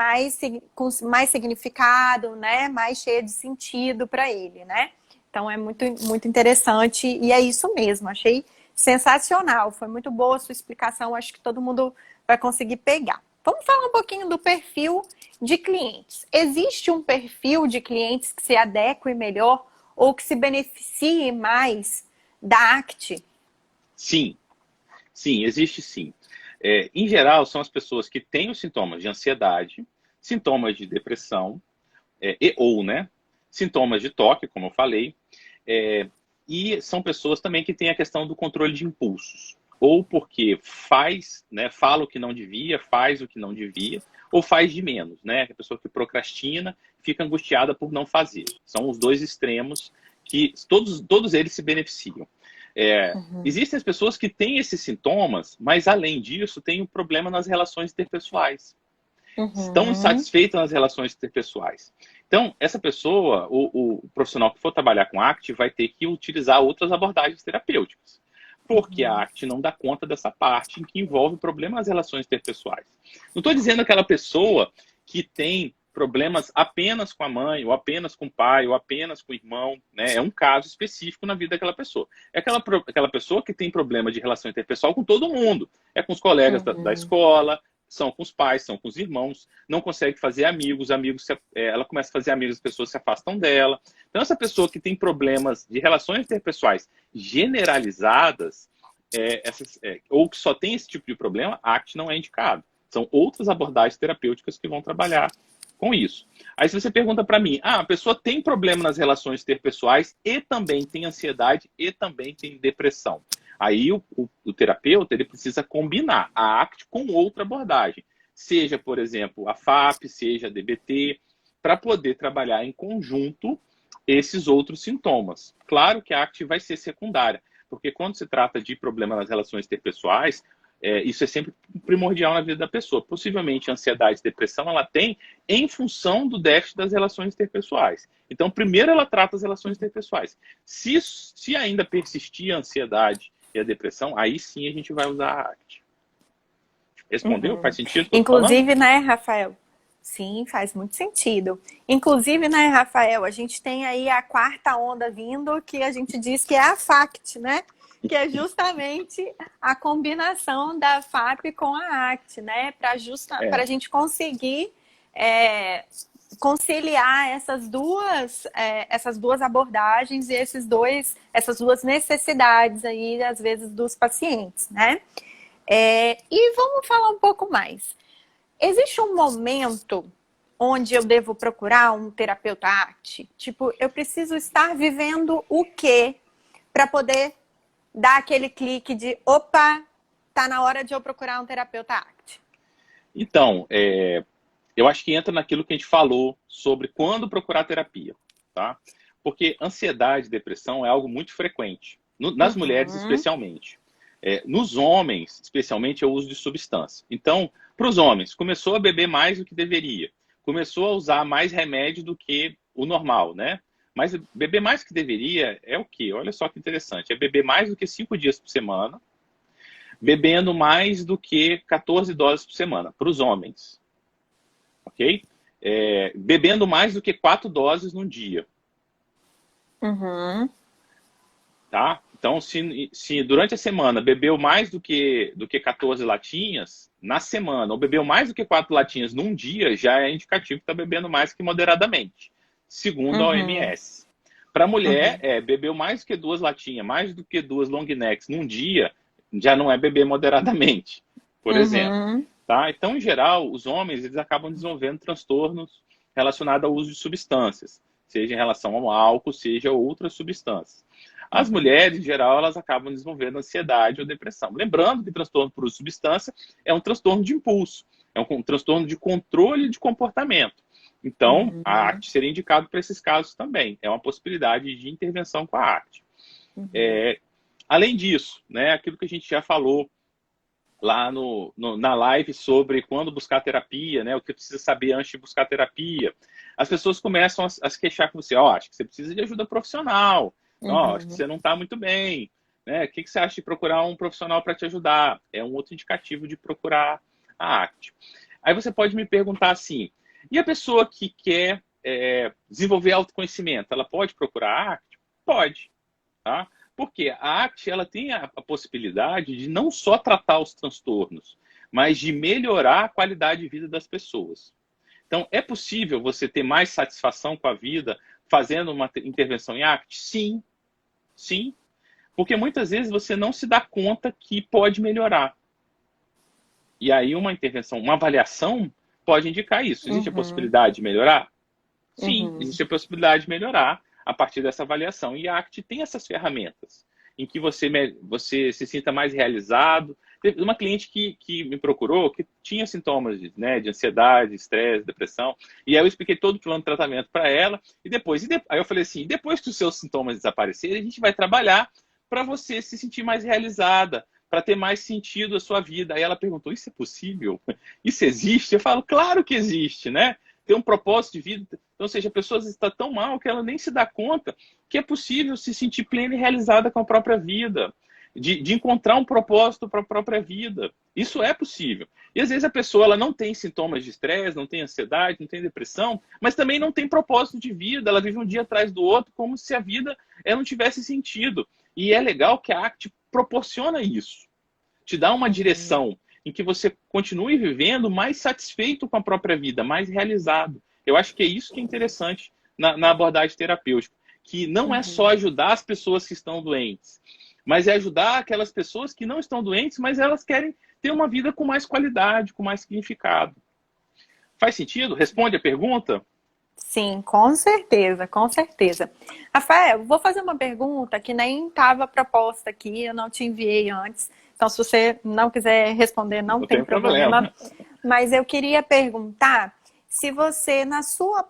com mais significado, né? Mais cheia de sentido para ele, né? Então é muito, muito interessante e é isso mesmo. Achei sensacional. Foi muito boa a sua explicação. Acho que todo mundo vai conseguir pegar. Vamos falar um pouquinho do perfil de clientes. Existe um perfil de clientes que se adeque melhor ou que se beneficie mais da ACT? Sim, existe sim. Em geral, são as pessoas que têm os sintomas de ansiedade, sintomas de depressão, né, sintomas de toque, como eu falei, e são pessoas também que têm a questão do controle de impulsos, ou porque fala o que não devia, faz o que não devia, ou faz de menos, né? A pessoa que procrastina fica angustiada por não fazer. São os dois extremos que todos eles se beneficiam. Existem as pessoas que têm esses sintomas, mas além disso tem um problema nas relações interpessoais. Estão insatisfeitas nas relações interpessoais. Então, essa pessoa, o profissional que for trabalhar com ACT, vai ter que utilizar outras abordagens terapêuticas. Porque a ACT não dá conta dessa parte em que envolve problemas nas relações interpessoais. Não estou dizendo aquela pessoa que tem problemas apenas com a mãe, ou apenas com o pai, ou apenas com o irmão, né? É um caso específico na vida daquela pessoa. É aquela pessoa que tem problema de relação interpessoal com todo mundo. É com os colegas da escola, são com os pais, são com os irmãos, não consegue fazer amigos, ela começa a fazer amigos, as pessoas se afastam dela. Então, essa pessoa que tem problemas de relações interpessoais generalizadas, ou que só tem esse tipo de problema, a ACT não é indicado. São outras abordagens terapêuticas que vão trabalhar com isso. Aí se você pergunta para mim, a pessoa tem problema nas relações interpessoais e também tem ansiedade e também tem depressão. Aí o terapeuta ele precisa combinar a ACT com outra abordagem. Seja, por exemplo, a FAP, seja a DBT, para poder trabalhar em conjunto esses outros sintomas. Claro que a ACT vai ser secundária, porque quando se trata de problema nas relações interpessoais, isso é sempre primordial na vida da pessoa. Possivelmente, a ansiedade e depressão ela tem em função do déficit das relações interpessoais. Então, primeiro ela trata as relações interpessoais. Se ainda persistir a ansiedade e a depressão, aí sim a gente vai usar a ACT. Respondeu? Faz sentido? Inclusive, né, Rafael? Sim, faz muito sentido. Inclusive, né, Rafael, a gente tem aí a quarta onda vindo, que a gente diz que é a FACT, né? Que é justamente a combinação da FAP com a ACT, né? Para a gente conseguir conciliar essas duas abordagens e essas duas necessidades aí, às vezes, dos pacientes, né? E vamos falar um pouco mais. Existe um momento onde eu devo procurar um terapeuta ACT? Tipo, eu preciso estar vivendo o quê para poder dar aquele clique de, opa, tá na hora de eu procurar um terapeuta ACT? Então, eu acho que entra naquilo que a gente falou sobre quando procurar terapia, tá? Porque ansiedade e depressão é algo muito frequente, nas mulheres especialmente. Nos homens, especialmente, é o uso de substância. Então, para os homens, começou a beber mais do que deveria, começou a usar mais remédio do que o normal, né? Mas beber mais do que deveria é o quê? Olha só que interessante. É beber mais do que 5 dias por semana, bebendo mais do que 14 doses por semana, para os homens. Ok? Bebendo mais do que 4 doses num dia. Tá? Então, se durante a semana bebeu mais do que 14 latinhas, na semana, ou bebeu mais do que 4 latinhas num dia, já é indicativo que está bebendo mais que moderadamente, segundo a OMS. Para mulher, bebeu mais do que 2 latinhas, mais do que 2 long necks num dia, já não é beber moderadamente, por exemplo. Tá? Então, em geral, os homens eles acabam desenvolvendo transtornos relacionados ao uso de substâncias, seja em relação ao álcool, seja outras substâncias. As mulheres, em geral, elas acabam desenvolvendo ansiedade ou depressão. Lembrando que transtorno por uso de substância é um transtorno de impulso, é um transtorno de controle de comportamento. Então, a ACT seria indicado para esses casos também. É uma possibilidade de intervenção com a ACT. Além disso, né, aquilo que a gente já falou lá na live sobre quando buscar terapia, né, o que precisa saber antes de buscar terapia. As pessoas começam a se queixar com você. Acho que você precisa de ajuda profissional. Acho que você não está muito bem. Né? O que você acha de procurar um profissional para te ajudar? É um outro indicativo de procurar a ACT. Aí você pode me perguntar assim, e a pessoa que quer desenvolver autoconhecimento, ela pode procurar a ACT? Pode. Tá? Porque a ACT ela tem a possibilidade de não só tratar os transtornos, mas de melhorar a qualidade de vida das pessoas. Então, é possível você ter mais satisfação com a vida fazendo uma intervenção em ACT? Sim. Sim. Porque muitas vezes você não se dá conta que pode melhorar. E aí uma intervenção, uma avaliação pode indicar isso. Existe a possibilidade de melhorar? Sim, existe a possibilidade de melhorar a partir dessa avaliação. E a ACT tem essas ferramentas em que você se sinta mais realizado. Teve uma cliente que me procurou que tinha sintomas de ansiedade, estresse, depressão. E aí eu expliquei todo o plano de tratamento para ela. Aí eu falei assim, depois que os seus sintomas desaparecerem, a gente vai trabalhar para você se sentir mais realizada, para ter mais sentido a sua vida. Aí ela perguntou, isso é possível? Isso existe? Eu falo, claro que existe, né? Ter um propósito de vida. Então, ou seja, a pessoa está tão mal que ela nem se dá conta que é possível se sentir plena e realizada com a própria vida. de encontrar um propósito para a própria vida. Isso é possível. E às vezes a pessoa ela não tem sintomas de estresse, não tem ansiedade, não tem depressão, mas também não tem propósito de vida. Ela vive um dia atrás do outro como se a vida não tivesse sentido. E é legal que a ACT proporciona isso. Te dá uma direção em que você continue vivendo mais satisfeito com a própria vida, mais realizado. Eu acho que é isso que é interessante na abordagem terapêutica, que não é só ajudar as pessoas que estão doentes, mas é ajudar aquelas pessoas que não estão doentes, mas elas querem ter uma vida com mais qualidade, com mais significado. Faz sentido? Responde a pergunta? Sim, com certeza, com certeza. Rafael, vou fazer uma pergunta que nem estava proposta aqui, eu não te enviei antes. Então, se você não quiser responder, não tem problema. Mas eu queria perguntar se você,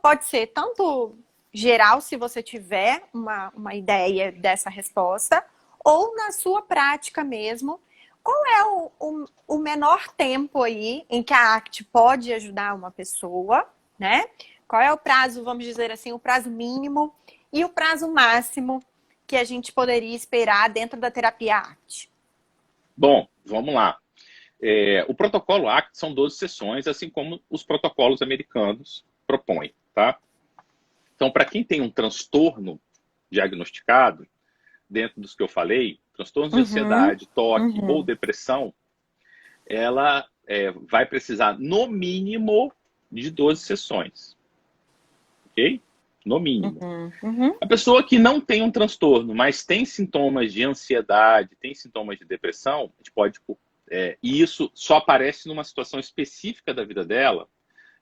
pode ser tanto geral, se você tiver uma ideia dessa resposta, ou na sua prática mesmo, qual é o menor tempo aí em que a ACT pode ajudar uma pessoa, né? Qual é o prazo, vamos dizer assim, o prazo mínimo e o prazo máximo que a gente poderia esperar dentro da terapia ACT? Bom, vamos lá. O protocolo ACT são 12 sessões, assim como os protocolos americanos propõem, tá? Então, para quem tem um transtorno diagnosticado, dentro dos que eu falei, transtornos de ansiedade, toque ou depressão, ela vai precisar, no mínimo, de 12 sessões. Ok? No mínimo. A pessoa que não tem um transtorno, mas tem sintomas de ansiedade, tem sintomas de depressão, a gente pode... e isso só aparece numa situação específica da vida dela.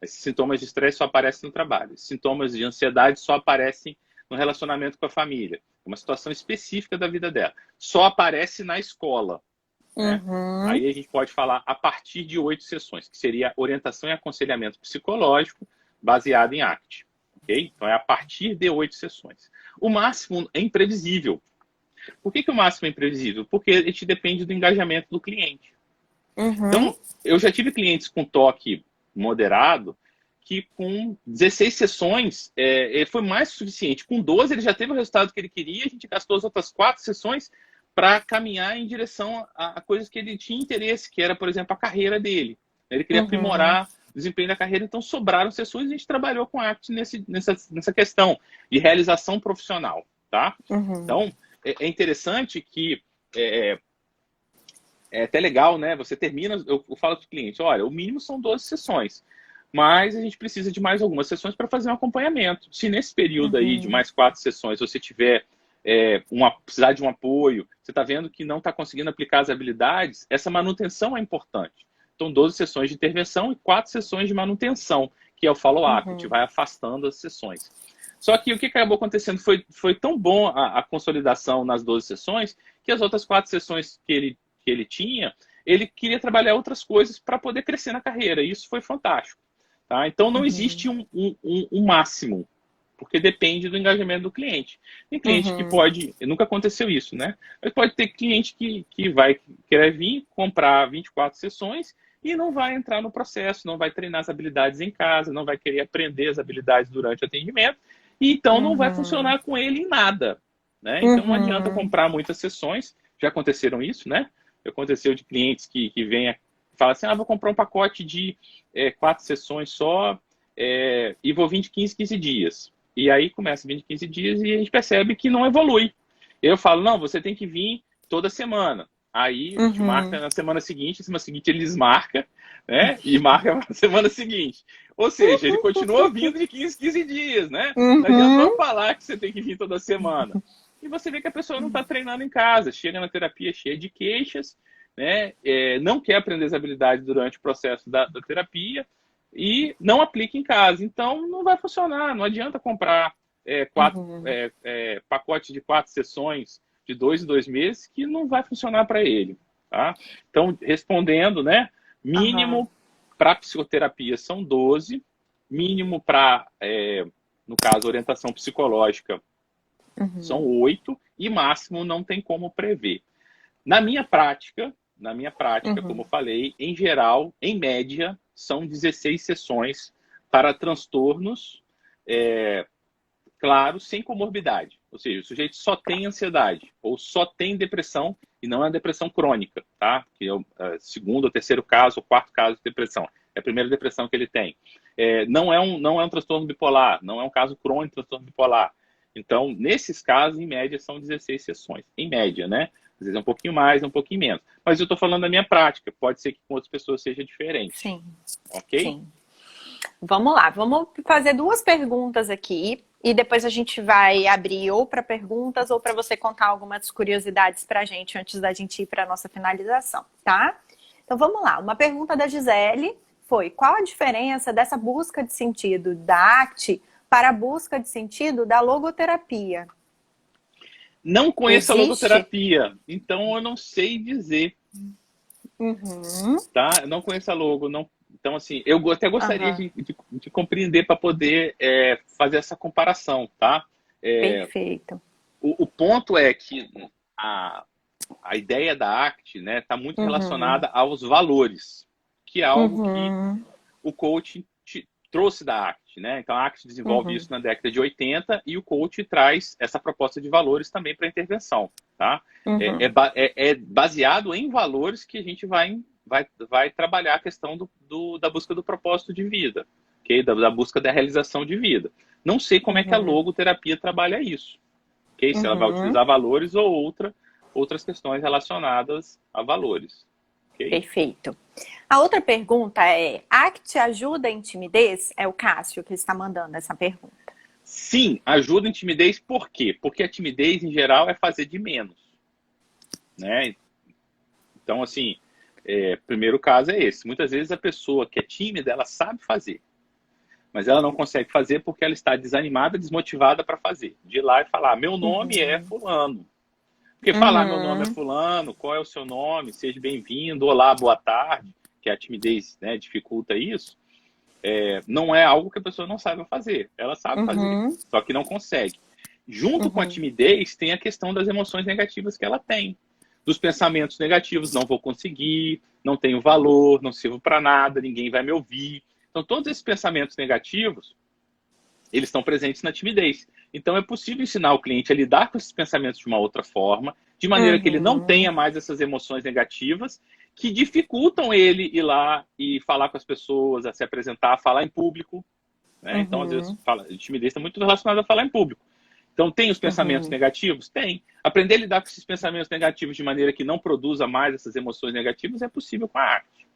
Esses sintomas de estresse só aparecem no trabalho. Esses sintomas de ansiedade só aparecem no relacionamento com a família. Uma situação específica da vida dela. Só aparece na escola. Né? Aí a gente pode falar a partir de 8 sessões, que seria orientação e aconselhamento psicológico baseado em ACT. Okay? Então é a partir de 8 sessões. O máximo é imprevisível. Por que o máximo é imprevisível? Porque a gente depende do engajamento do cliente. Então, eu já tive clientes com toque moderado que com 16 sessões foi mais que suficiente. Com 12 ele já teve o resultado que ele queria, a gente gastou as outras 4 sessões para caminhar em direção a coisas que ele tinha interesse, que era, por exemplo, a carreira dele. Ele queria aprimorar o desempenho da carreira, então sobraram sessões e a gente trabalhou com a ACT nessa questão de realização profissional. Tá? Então, é interessante que é até legal, né? Você termina, eu falo para o cliente, olha, o mínimo são 12 sessões, mas a gente precisa de mais algumas sessões para fazer um acompanhamento. Se nesse período aí de mais 4 sessões você tiver precisar de um apoio, você está vendo que não está conseguindo aplicar as habilidades, essa manutenção é importante. Então, 12 sessões de intervenção e 4 sessões de manutenção, que é o follow-up, a gente vai afastando as sessões. Só que o que acabou acontecendo foi tão bom a consolidação nas 12 sessões, que as outras 4 sessões que ele tinha, ele queria trabalhar outras coisas para poder crescer na carreira, e isso foi fantástico. Tá? Então, não existe um máximo, porque depende do engajamento do cliente. Tem cliente que pode... Nunca aconteceu isso, né? Mas pode ter cliente que vai querer vir, comprar 24 sessões e não vai entrar no processo, não vai treinar as habilidades em casa, não vai querer aprender as habilidades durante o atendimento, e então não vai funcionar com ele em nada. Né? Então, não adianta comprar muitas sessões. Já aconteceram isso, né? Aconteceu de clientes que vêm e falam assim, vou comprar um pacote de 4 sessões só e vou vir de 15 dias. E aí começa 20, 15 dias e a gente percebe que não evolui. Eu falo, não, você tem que vir toda semana. Aí a gente marca na semana seguinte ele desmarca, né? E marca na semana seguinte. Ou seja, ele continua vindo de 15 dias, né? Não adianta falar que você tem que vir toda semana. E você vê que a pessoa não está treinando em casa, chega na terapia cheia de queixas, né? Não quer aprender as habilidades durante o processo da terapia e não aplica em casa. Então, não vai funcionar. Não adianta comprar pacotes de 4 sessões de 2 em 2 meses que não vai funcionar para ele. Tá? Então, respondendo, né? Mínimo para psicoterapia são 12, mínimo para, no caso, orientação psicológica são 8 e máximo não tem como prever. Na minha prática, como eu falei, em geral, em média, são 16 sessões para transtornos, claro, sem comorbidade. Ou seja, o sujeito só tem ansiedade ou só tem depressão e não é uma depressão crônica, tá? Que é o segundo, ou terceiro caso, ou quarto caso de depressão. É a primeira depressão que ele tem. Não é um transtorno bipolar, não é um caso crônico de transtorno bipolar. Então, nesses casos, em média, são 16 sessões. Em média, né? Às vezes é um pouquinho mais, um pouquinho menos. Mas eu estou falando da minha prática. Pode ser que com outras pessoas seja diferente. Sim. Ok? Sim. Vamos lá. Vamos fazer 2 perguntas aqui. E depois a gente vai abrir ou para perguntas ou para você contar algumas curiosidades para a gente antes da gente ir para a nossa finalização, tá? Então vamos lá. Uma pergunta da Gisele foi: qual a diferença dessa busca de sentido da ACT para a busca de sentido da logoterapia? Não conheço a logoterapia, então eu não sei dizer. Tá? Eu não conheço a logo. Não... Então, assim, eu até gostaria de compreender para poder fazer essa comparação, tá? Perfeito. O ponto é que a ideia da ACT, né, está muito relacionada aos valores, que é algo que o coaching trouxe da ACT, né? Então a ACT desenvolve isso na década de 80 e o coach traz essa proposta de valores também para a intervenção, tá? É baseado em valores que a gente vai trabalhar a questão da busca do propósito de vida, okay? Da busca da realização de vida. Não sei como é que a logoterapia trabalha isso, okay? Se ela vai utilizar valores ou outras questões relacionadas a valores. Okay? Perfeito. A outra pergunta é: ACT ajuda em timidez? É o Cássio que está mandando essa pergunta. Sim, ajuda em timidez. Por quê? Porque a timidez, em geral, é fazer de menos, né? Então, assim, primeiro caso é esse. Muitas vezes a pessoa que é tímida, ela sabe fazer, mas ela não consegue fazer porque ela está desanimada, desmotivada para fazer. De ir lá e falar: meu nome é fulano. Porque falar meu nome é fulano, qual é o seu nome, seja bem-vindo, olá, boa tarde, que a timidez, né, dificulta isso, não é algo que a pessoa não saiba fazer. Ela sabe fazer, só que não consegue. Junto com a timidez, tem a questão das emoções negativas que ela tem. Dos pensamentos negativos: não vou conseguir, não tenho valor, não sirvo para nada, ninguém vai me ouvir. Então, todos esses pensamentos negativos, eles estão presentes na timidez. Então, é possível ensinar o cliente a lidar com esses pensamentos de uma outra forma, de maneira que ele não tenha mais essas emoções negativas que dificultam ele ir lá e falar com as pessoas, a se apresentar, a falar em público, né? Então, às vezes, a timidez está muito relacionada a falar em público. Então, tem os pensamentos negativos? Tem. Aprender a lidar com esses pensamentos negativos de maneira que não produza mais essas emoções negativas é possível com a arte.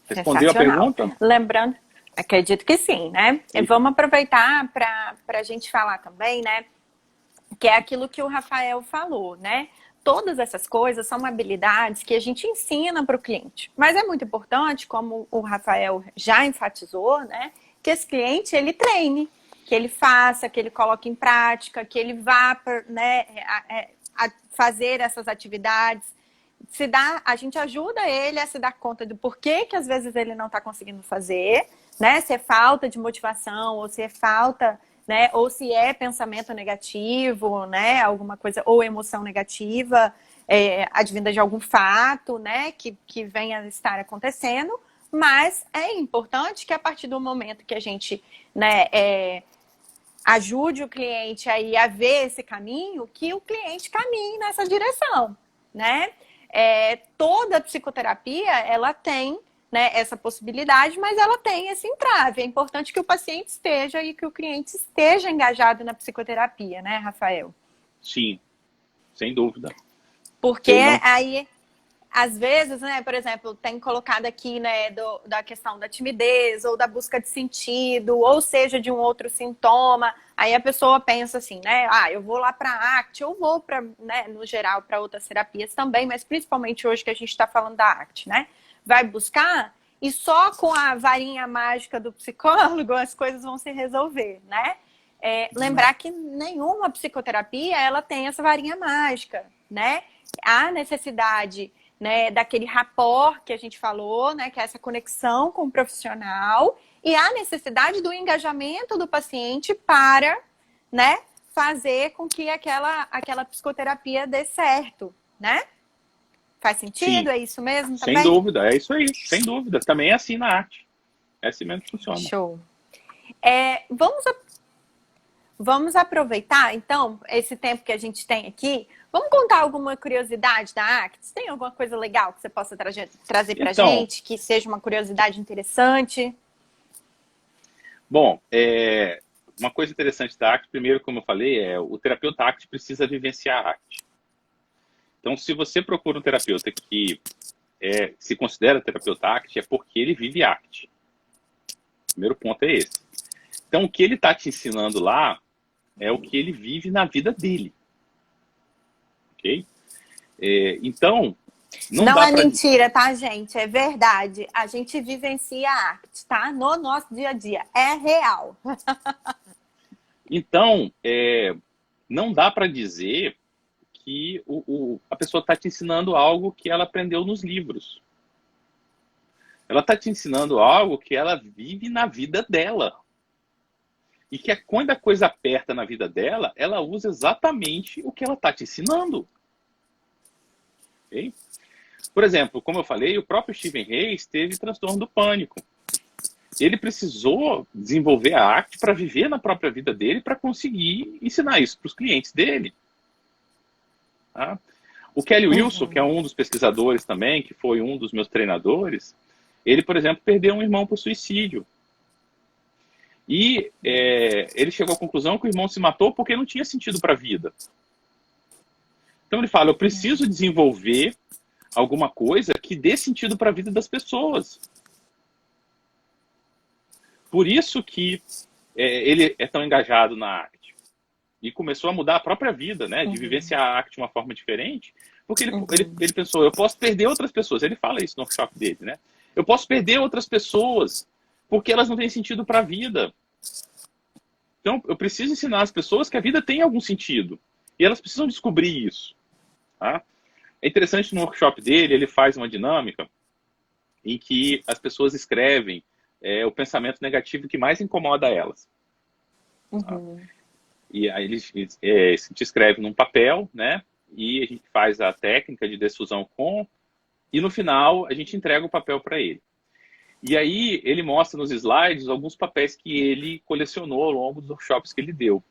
Respondeu a pergunta? Lembrando... Acredito que sim, né? E vamos aproveitar para a gente falar também, né? Que é aquilo que o Rafael falou, né? Todas essas coisas são habilidades que a gente ensina para o cliente. Mas é muito importante, como o Rafael já enfatizou, né? Que esse cliente, ele treine, que ele faça, que ele coloque em prática, que ele vá, né, a fazer essas atividades. A gente ajuda ele a se dar conta do porquê que às vezes ele não está conseguindo fazer, né? Se é falta de motivação, ou se é falta, né? Ou se é pensamento negativo, né? Alguma coisa, ou emoção negativa, advinda de algum fato, né? Que venha a estar acontecendo. Mas é importante que a partir do momento que a gente, né, ajude o cliente aí a ver esse caminho, que o cliente caminhe nessa direção, né? Toda psicoterapia, ela tem, né, essa possibilidade, mas ela tem esse entrave. É importante que o paciente esteja e que o cliente esteja engajado na psicoterapia, né, Rafael? Sim, sem dúvida. Porque aí, às vezes, né, por exemplo, tem colocado aqui, né, da questão da timidez ou da busca de sentido, ou seja, de um outro sintoma. Aí a pessoa pensa assim, né, eu vou lá para a ACT, eu vou para, né, no geral, para outras terapias também, mas principalmente hoje que a gente está falando da ACT, né? Vai buscar e só com a varinha mágica do psicólogo as coisas vão se resolver, né? Lembrar que nenhuma psicoterapia, ela tem essa varinha mágica, né? Há necessidade, né, daquele rapport que a gente falou, né, que é essa conexão com o profissional, e há necessidade do engajamento do paciente para, né, fazer com que aquela psicoterapia dê certo, né? Faz sentido? Sim. É isso mesmo também? Sem dúvida, é isso aí, sem dúvida. Também é assim na arte. É assim mesmo que funciona. Show. vamos aproveitar, então, esse tempo que a gente tem aqui. Vamos contar alguma curiosidade da ACT? Tem alguma coisa legal que você possa trazer para a gente, que seja uma curiosidade interessante? Bom, uma coisa interessante da ACT, primeiro, como eu falei, o terapeuta ACT precisa vivenciar a ACT. Então, se você procura um terapeuta que se considera terapeuta ACT, é porque ele vive ACT. O primeiro ponto é esse. Então, o que ele está te ensinando lá é o que ele vive na vida dele. Ok? Então, não é mentira, tá, gente? É verdade. A gente vivencia a arte, tá? No nosso dia a dia. É real. Então, não dá para dizer que a pessoa está te ensinando algo que ela aprendeu nos livros. Ela está te ensinando algo que ela vive na vida dela. E que quando a coisa aperta na vida dela, ela usa exatamente o que ela está te ensinando. Okay? Por exemplo, como eu falei, o próprio Steven Hayes teve transtorno do pânico. Ele precisou desenvolver a ACT para viver na própria vida dele, para conseguir ensinar isso para os clientes dele. Tá? O Kelly Wilson, que é um dos pesquisadores também, que foi um dos meus treinadores, ele, por exemplo, perdeu um irmão por suicídio. E ele chegou à conclusão que o irmão se matou porque não tinha sentido para a vida. Então ele fala, eu preciso desenvolver alguma coisa que dê sentido para a vida das pessoas. Por isso que ele é tão engajado na ACT. E começou a mudar a própria vida, né? De vivenciar a ACT de uma forma diferente. Porque ele pensou, eu posso perder outras pessoas. Ele fala isso no workshop dele, né? Eu posso perder outras pessoas porque elas não têm sentido para a vida. Então, eu preciso ensinar as pessoas que a vida tem algum sentido. E elas precisam descobrir isso. Tá? É interessante, no workshop dele, ele faz uma dinâmica em que as pessoas escrevem o pensamento negativo que mais incomoda elas. Tá? E aí a gente escreve num papel, né? E a gente faz a técnica de desfusão e no final a gente entrega o papel para ele. E aí ele mostra nos slides alguns papéis que ele colecionou ao longo dos workshops que ele deu.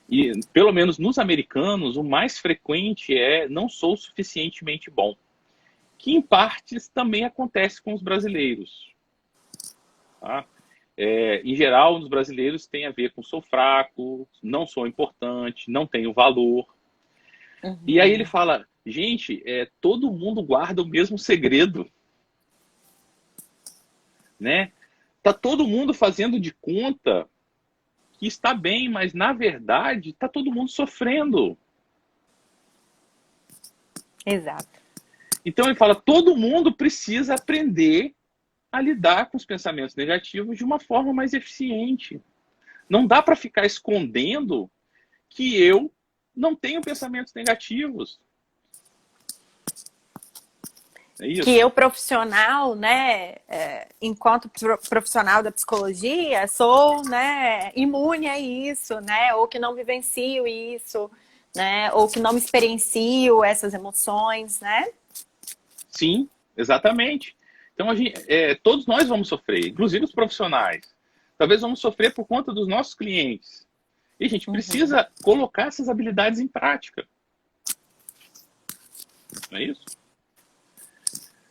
E, pelo menos nos americanos, o mais frequente é não sou suficientemente bom. Que, em partes, também acontece com os brasileiros. Tá? Em geral, os brasileiros tem a ver com sou fraco, não sou importante, não tenho valor. E aí ele fala, gente, todo mundo guarda o mesmo segredo. Né? Tá todo mundo fazendo de conta que está bem, mas na verdade está todo mundo sofrendo. Exato. Então ele fala, todo mundo precisa aprender a lidar com os pensamentos negativos de uma forma mais eficiente. Não dá para ficar escondendo que eu não tenho pensamentos negativos. É isso. Que eu, profissional, né, enquanto profissional da psicologia, sou, né, imune a isso, né, ou que não vivencio isso, né, ou que não me experiencio essas emoções, né? Sim, exatamente. Então, todos nós vamos sofrer, inclusive os profissionais. Talvez vamos sofrer por conta dos nossos clientes. E a gente precisa colocar essas habilidades em prática. Não é isso?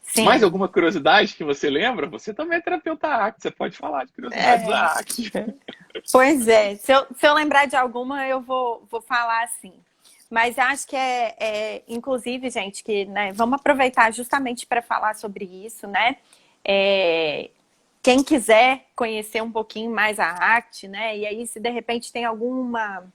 Sim. Mais alguma curiosidade que você lembra? Você também é terapeuta ACT, você pode falar de curiosidades da ACT. Pois é, se eu lembrar de alguma, eu vou falar assim. Mas acho que inclusive, gente, que, né, vamos aproveitar justamente para falar sobre isso, né? Quem quiser conhecer um pouquinho mais a ACT, né? E aí, se de repente tem alguma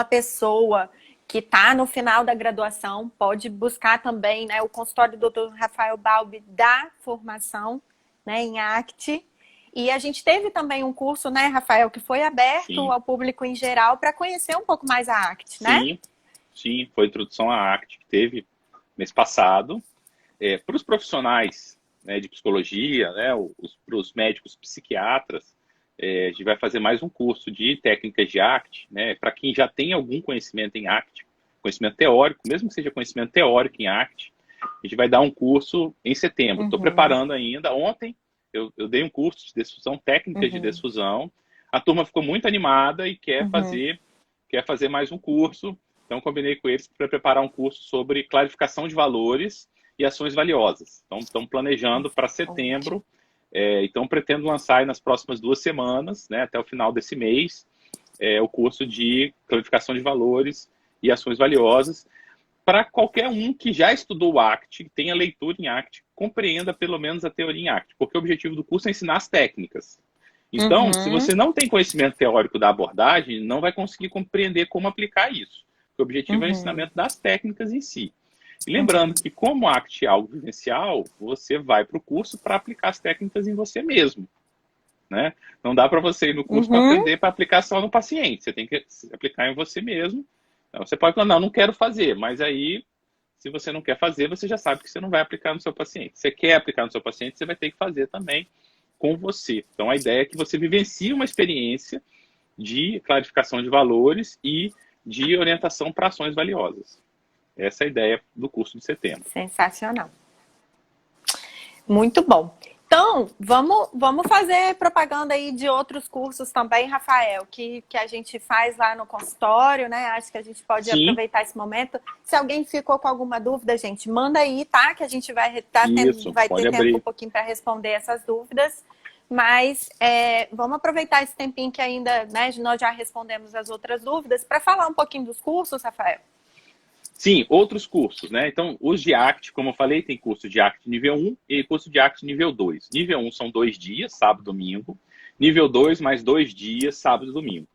pessoa que está no final da graduação, pode buscar também, né, o consultório do Dr. Rafael Balbi da formação, né, em ACT. E a gente teve também um curso, né, Rafael, que foi aberto Sim. ao público em geral para conhecer um pouco mais a ACT, né? Sim, foi a introdução à ACT que teve mês passado. Para os profissionais, né, de psicologia, né, para os médicos psiquiatras, a gente vai fazer mais um curso de técnicas de ACT, né, para quem já tem algum conhecimento em ACT, conhecimento teórico, mesmo que seja conhecimento teórico em ACT, a gente vai dar um curso em setembro. Estou preparando ainda. Ontem eu dei um curso de desfusão, técnicas de desfusão. a turma ficou muito animada e Uhum. quer fazer mais um curso. Então, combinei com eles para preparar um curso sobre clarificação de valores e ações valiosas. Então, estamos planejando para Ótimo. setembro. Então, pretendo lançar aí nas próximas 2 semanas, né, até o final desse mês, o curso de clarificação de valores e ações valiosas, para qualquer um que já estudou o ACT, tenha leitura em ACT, compreenda pelo menos a teoria em ACT, porque o objetivo do curso é ensinar as técnicas. Então, se Uhum. você não tem conhecimento teórico da abordagem, não vai conseguir compreender como aplicar isso. O objetivo é o Uhum. ensinamento das técnicas em si. E lembrando Uhum. que, como o ACT é algo vivencial, você vai para o curso para aplicar as técnicas em você mesmo. Né? Não dá para você ir no curso para Uhum. aprender para aplicar só no paciente. Você tem que aplicar em você mesmo. Então, você pode falar, não quero fazer, mas aí, se você não quer fazer, você já sabe que você não vai aplicar no seu paciente. Se você quer aplicar no seu paciente, você vai ter que fazer também com você. Então, a ideia é que você vivencie uma experiência de clarificação de valores e de orientação para ações valiosas. Essa é a ideia do curso de setembro. Sensacional. Muito bom. Então, vamos fazer propaganda aí de outros cursos também, Rafael, que a gente faz lá no consultório, né? Acho que a gente pode Sim, aproveitar esse momento. Se alguém ficou com alguma dúvida, gente, manda aí, tá? Que a gente isso, vai ter pode tempo um abrir. pouquinho para responder essas dúvidas. Mas vamos aproveitar esse tempinho que ainda, né? Nós já respondemos as outras dúvidas para falar um pouquinho dos cursos, Rafael. Sim, outros cursos, né? Então, os de ACT, como eu falei, tem curso de ACT nível 1 e curso de ACT nível 2. Nível 1 são 2 dias, sábado e domingo. Nível 2, mais 2 dias, sábado e domingo.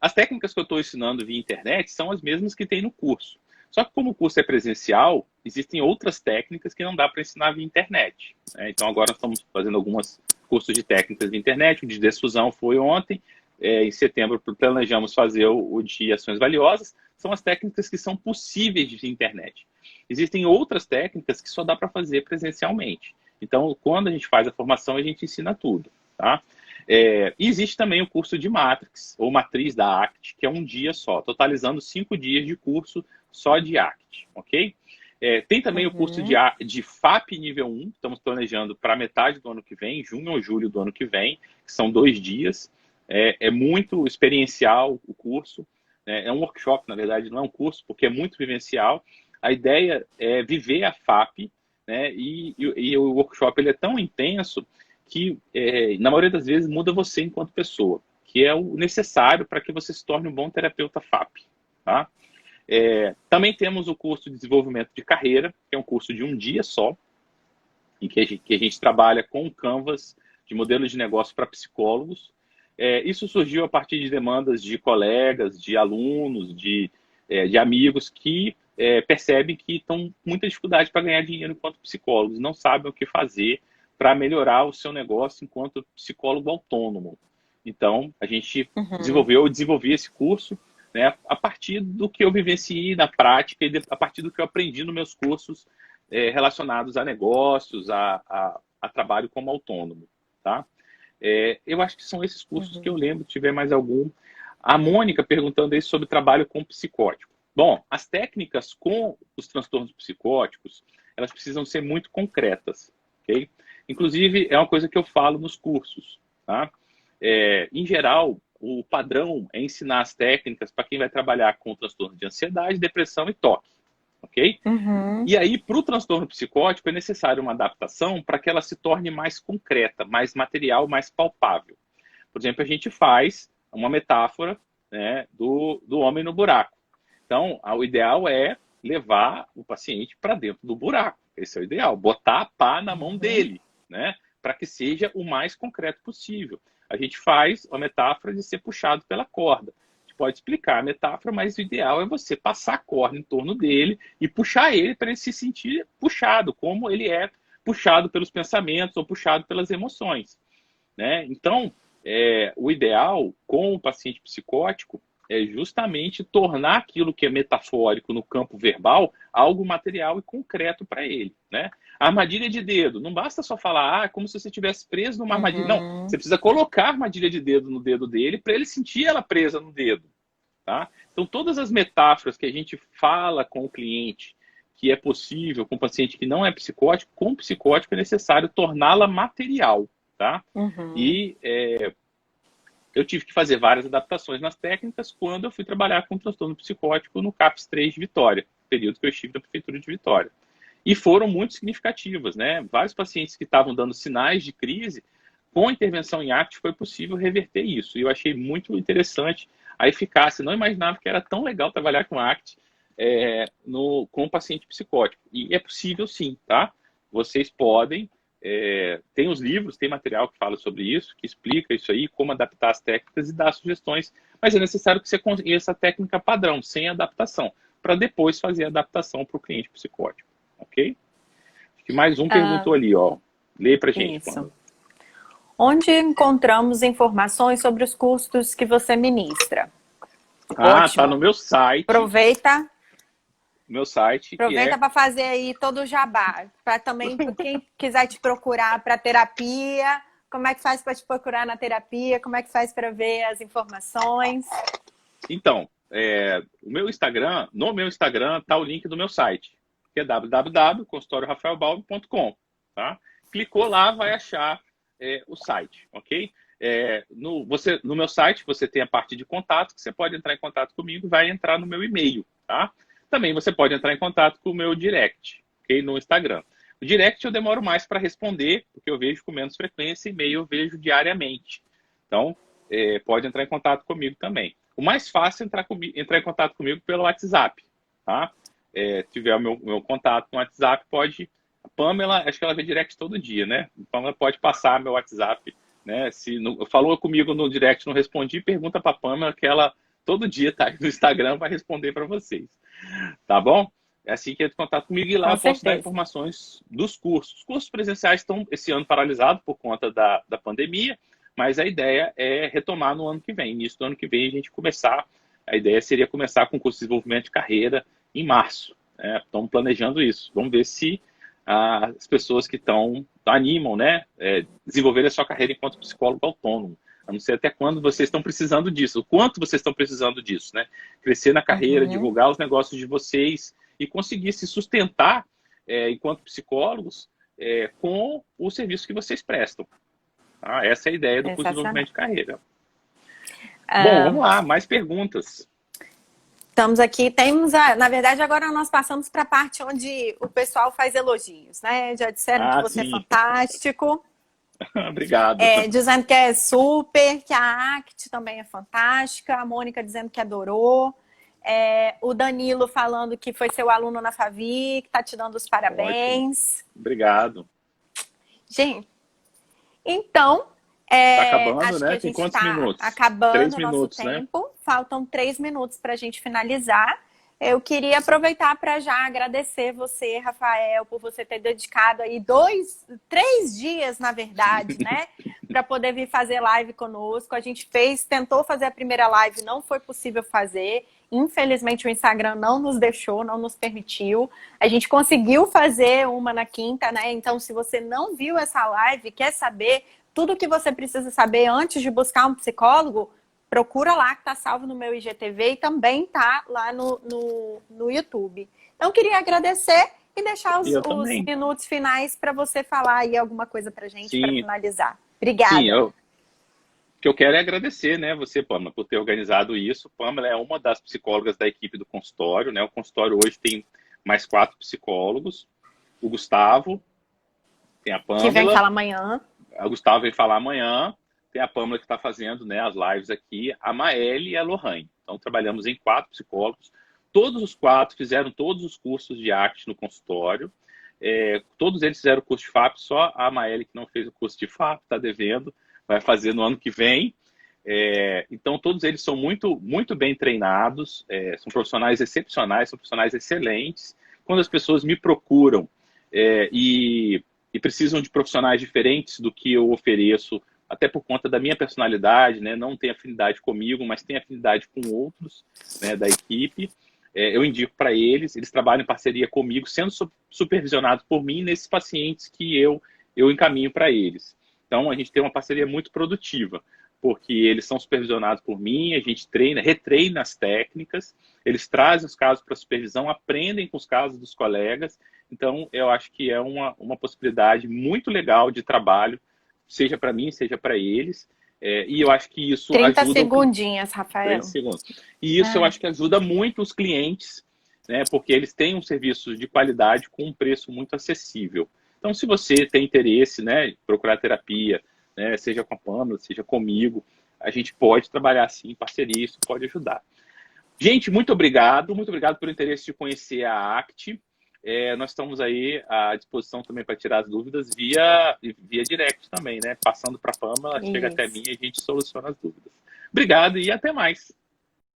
As técnicas que eu estou ensinando via internet são as mesmas que tem no curso. Só que como o curso é presencial, existem outras técnicas que não dá para ensinar via internet. Né? Então agora nós estamos fazendo alguns cursos de técnicas de internet. O de desfusão foi ontem. Em setembro planejamos fazer o de ações valiosas. São as técnicas que são possíveis de internet. Existem outras técnicas que só dá para fazer presencialmente. Então, quando a gente faz a formação, a gente ensina tudo. Tá? E existe também o curso de Matrix, ou Matriz da ACT, que é um dia só, totalizando 5 dias de curso só de ACT, ok? Tem também o curso Uhum. de FAP nível 1, estamos planejando para metade do ano que vem, junho ou julho do ano que vem, que são 2 dias. É muito experiencial o curso, né? É um workshop, na verdade, não é um curso, porque é muito vivencial. A ideia é viver a FAP, né? E o workshop ele é tão intenso que, na maioria das vezes, muda você enquanto pessoa, que é o necessário para que você se torne um bom terapeuta FAP. Tá? Também temos o curso de desenvolvimento de carreira, que é um curso de um dia só, em que a gente trabalha com Canvas de modelos de negócio para psicólogos. Isso surgiu a partir de demandas de colegas, de alunos, de amigos que percebem que estão com muita dificuldade para ganhar dinheiro enquanto psicólogos, não sabem o que fazer para melhorar o seu negócio enquanto psicólogo autônomo. Então, a gente Uhum. desenvolvi esse curso, né, a partir do que eu vivenciei na prática e a partir do que eu aprendi nos meus cursos relacionados a negócios, a trabalho como autônomo. Tá? Eu acho que são esses cursos que eu Uhum. lembro, se tiver mais algum. A Mônica perguntando aí sobre trabalho com psicótico. Bom, as técnicas com os transtornos psicóticos, elas precisam ser muito concretas, ok? Inclusive, é uma coisa que eu falo nos cursos, tá? Em geral, o padrão é ensinar as técnicas para quem vai trabalhar com transtorno de ansiedade, depressão e toque, ok? Uhum. E aí, para o transtorno psicótico, é necessário uma adaptação para que ela se torne mais concreta, mais material, mais palpável. Por exemplo, a gente faz uma metáfora, né, do homem no buraco. Então, o ideal é levar o paciente para dentro do buraco. Esse é o ideal, botar a pá na mão Uhum. dele, né, para que seja o mais concreto possível. A gente faz a metáfora de ser puxado pela corda. A gente pode explicar a metáfora, mas o ideal é você passar a corda em torno dele e puxar ele para ele se sentir puxado, como ele é puxado pelos pensamentos ou puxado pelas emoções. Né? Então, o ideal com o paciente psicótico é justamente tornar aquilo que é metafórico no campo verbal algo material e concreto para ele. Né? A armadilha de dedo, não basta só falar, como se você estivesse preso numa armadilha. Não, Uhum. você precisa colocar a armadilha de dedo no dedo dele para ele sentir ela presa no dedo. Tá? Então, todas as metáforas que a gente fala com o cliente que é possível com o paciente que não é psicótico, com o psicótico é necessário torná-la material. Tá? Uhum. E eu tive que fazer várias adaptações nas técnicas quando eu fui trabalhar com transtorno psicótico no CAPS 3 de Vitória, período que eu estive na Prefeitura de Vitória. E foram muito significativas, né? Vários pacientes que estavam dando sinais de crise, com a intervenção em ACT foi possível reverter isso. E eu achei muito interessante a eficácia. Não imaginava que era tão legal trabalhar com ACT com o paciente psicótico. E é possível sim, tá? Vocês podem, tem os livros, tem material que fala sobre isso, que explica isso aí, como adaptar as técnicas e dar sugestões, mas é necessário que você conheça a técnica padrão, sem adaptação, para depois fazer a adaptação para o cliente psicótico, ok? Acho que mais um perguntou ali, ó. Lê pra gente, Isso. Pamela. Onde encontramos informações sobre os cursos que você ministra? Ótimo. Tá no meu site. Aproveita. Meu site. Aproveita para fazer aí todo o jabá. Para também, quem quiser te procurar para terapia, como é que faz para te procurar na terapia? Como é que faz para ver as informações? Então, no meu Instagram tá o link do meu site, que é www.consultoriorafaelbalbi.com, tá? Clicou lá, vai achar o site, ok? No meu site você tem a parte de contato, que você pode entrar em contato comigo, vai entrar no meu e-mail, tá? Também você pode entrar em contato com o meu direct, ok? No Instagram. O direct eu demoro mais para responder, porque eu vejo com menos frequência, e-mail eu vejo diariamente. Então, pode entrar em contato comigo também. O mais fácil é entrar em contato comigo pelo WhatsApp, tá? Se tiver o meu contato no WhatsApp, pode... A Pamela, acho que ela vê direct todo dia, né? A Pamela pode passar meu WhatsApp, né? Se falou comigo no direct, não respondi, pergunta para a Pamela, que ela todo dia tá aí no Instagram, vai responder para vocês. Tá bom? É assim que entra em contato comigo e lá eu posso dar informações dos cursos. Os cursos presenciais estão esse ano paralisados por conta da pandemia, mas a ideia é retomar no ano que vem. Início do ano que vem a gente começar. A ideia seria começar com o curso de desenvolvimento de carreira em março. Estamos planejando isso. Vamos ver se as pessoas que animam, né, desenvolver a sua carreira enquanto psicólogo autônomo. Eu não sei até quando vocês estão precisando disso, o quanto vocês estão precisando disso, né? Crescer na carreira, divulgar os negócios de vocês e conseguir se sustentar enquanto psicólogos com o serviço que vocês prestam. Tá? Essa é a ideia do curso de desenvolvimento de carreira. Bom, vamos lá, mais perguntas. Estamos aqui, na verdade agora nós passamos para a parte onde o pessoal faz elogios, né? Já disseram que você é fantástico. Obrigado. Dizendo que é super, que a ACT também é fantástica, a Mônica dizendo que adorou, o Danilo falando que foi seu aluno na Favi, que está te dando os parabéns. Ótimo. Obrigado. Gente, então... Tá acabando, acho né? que a Tem gente quantos minutos? Acabando 3 o nosso minutos, tempo. Né? Faltam 3 minutos para a gente finalizar. Eu queria aproveitar para já agradecer você, Rafael, por você ter dedicado aí 3 dias, na verdade, né? Para poder vir fazer live conosco. A gente tentou fazer a primeira live, não foi possível fazer. Infelizmente o Instagram não nos deixou, não nos permitiu. A gente conseguiu fazer uma na quinta, né? Então, se você não viu essa live, quer saber tudo o que você precisa saber antes de buscar um psicólogo, procura lá, que está salvo no meu IGTV e também está lá no YouTube. Então, queria agradecer e deixar os minutos finais para você falar aí alguma coisa para a gente, para finalizar. Obrigada. Sim, o que eu quero é agradecer, né, você, Pamela, por ter organizado isso. Pamela é uma das psicólogas da equipe do consultório, né? O consultório hoje tem mais 4 psicólogos. O Gustavo, tem a Pamela. Que vem falar amanhã. O Gustavo vem falar amanhã. Tem a Pamela que está fazendo, né, as lives aqui, a Maeli e a Lohane. Então, trabalhamos em 4 psicólogos. Todos os 4 fizeram todos os cursos de ACT no consultório. Todos eles fizeram o curso de FAP, só a Maeli que não fez o curso de FAP, está devendo, vai fazer no ano que vem. Então, todos eles são muito, muito bem treinados, são profissionais excepcionais, são profissionais excelentes. Quando as pessoas me procuram e precisam de profissionais diferentes do que eu ofereço, até por conta da minha personalidade, né? Não tem afinidade comigo, mas tem afinidade com outros, né, da equipe. Eu indico para eles trabalham em parceria comigo, sendo supervisionados por mim nesses pacientes que eu encaminho para eles. Então, a gente tem uma parceria muito produtiva, porque eles são supervisionados por mim, a gente retreina as técnicas, eles trazem os casos para supervisão, aprendem com os casos dos colegas. Então, eu acho que é uma possibilidade muito legal de trabalho, seja para mim, seja para eles. E eu acho que isso 30 ajuda... segundinhos, Rafael. 3 segundos. E isso eu acho que ajuda muito os clientes, né? Porque eles têm um serviço de qualidade com um preço muito acessível. Então, se você tem interesse, né, em procurar terapia, né, seja com a Pamela, seja comigo, a gente pode trabalhar assim em parceria, isso pode ajudar. Gente, muito obrigado pelo interesse de conhecer a ACT. Nós estamos aí à disposição também para tirar as dúvidas via direct também, né? Passando para a Pamela, ela chega até mim e a gente soluciona as dúvidas. Obrigado e até mais.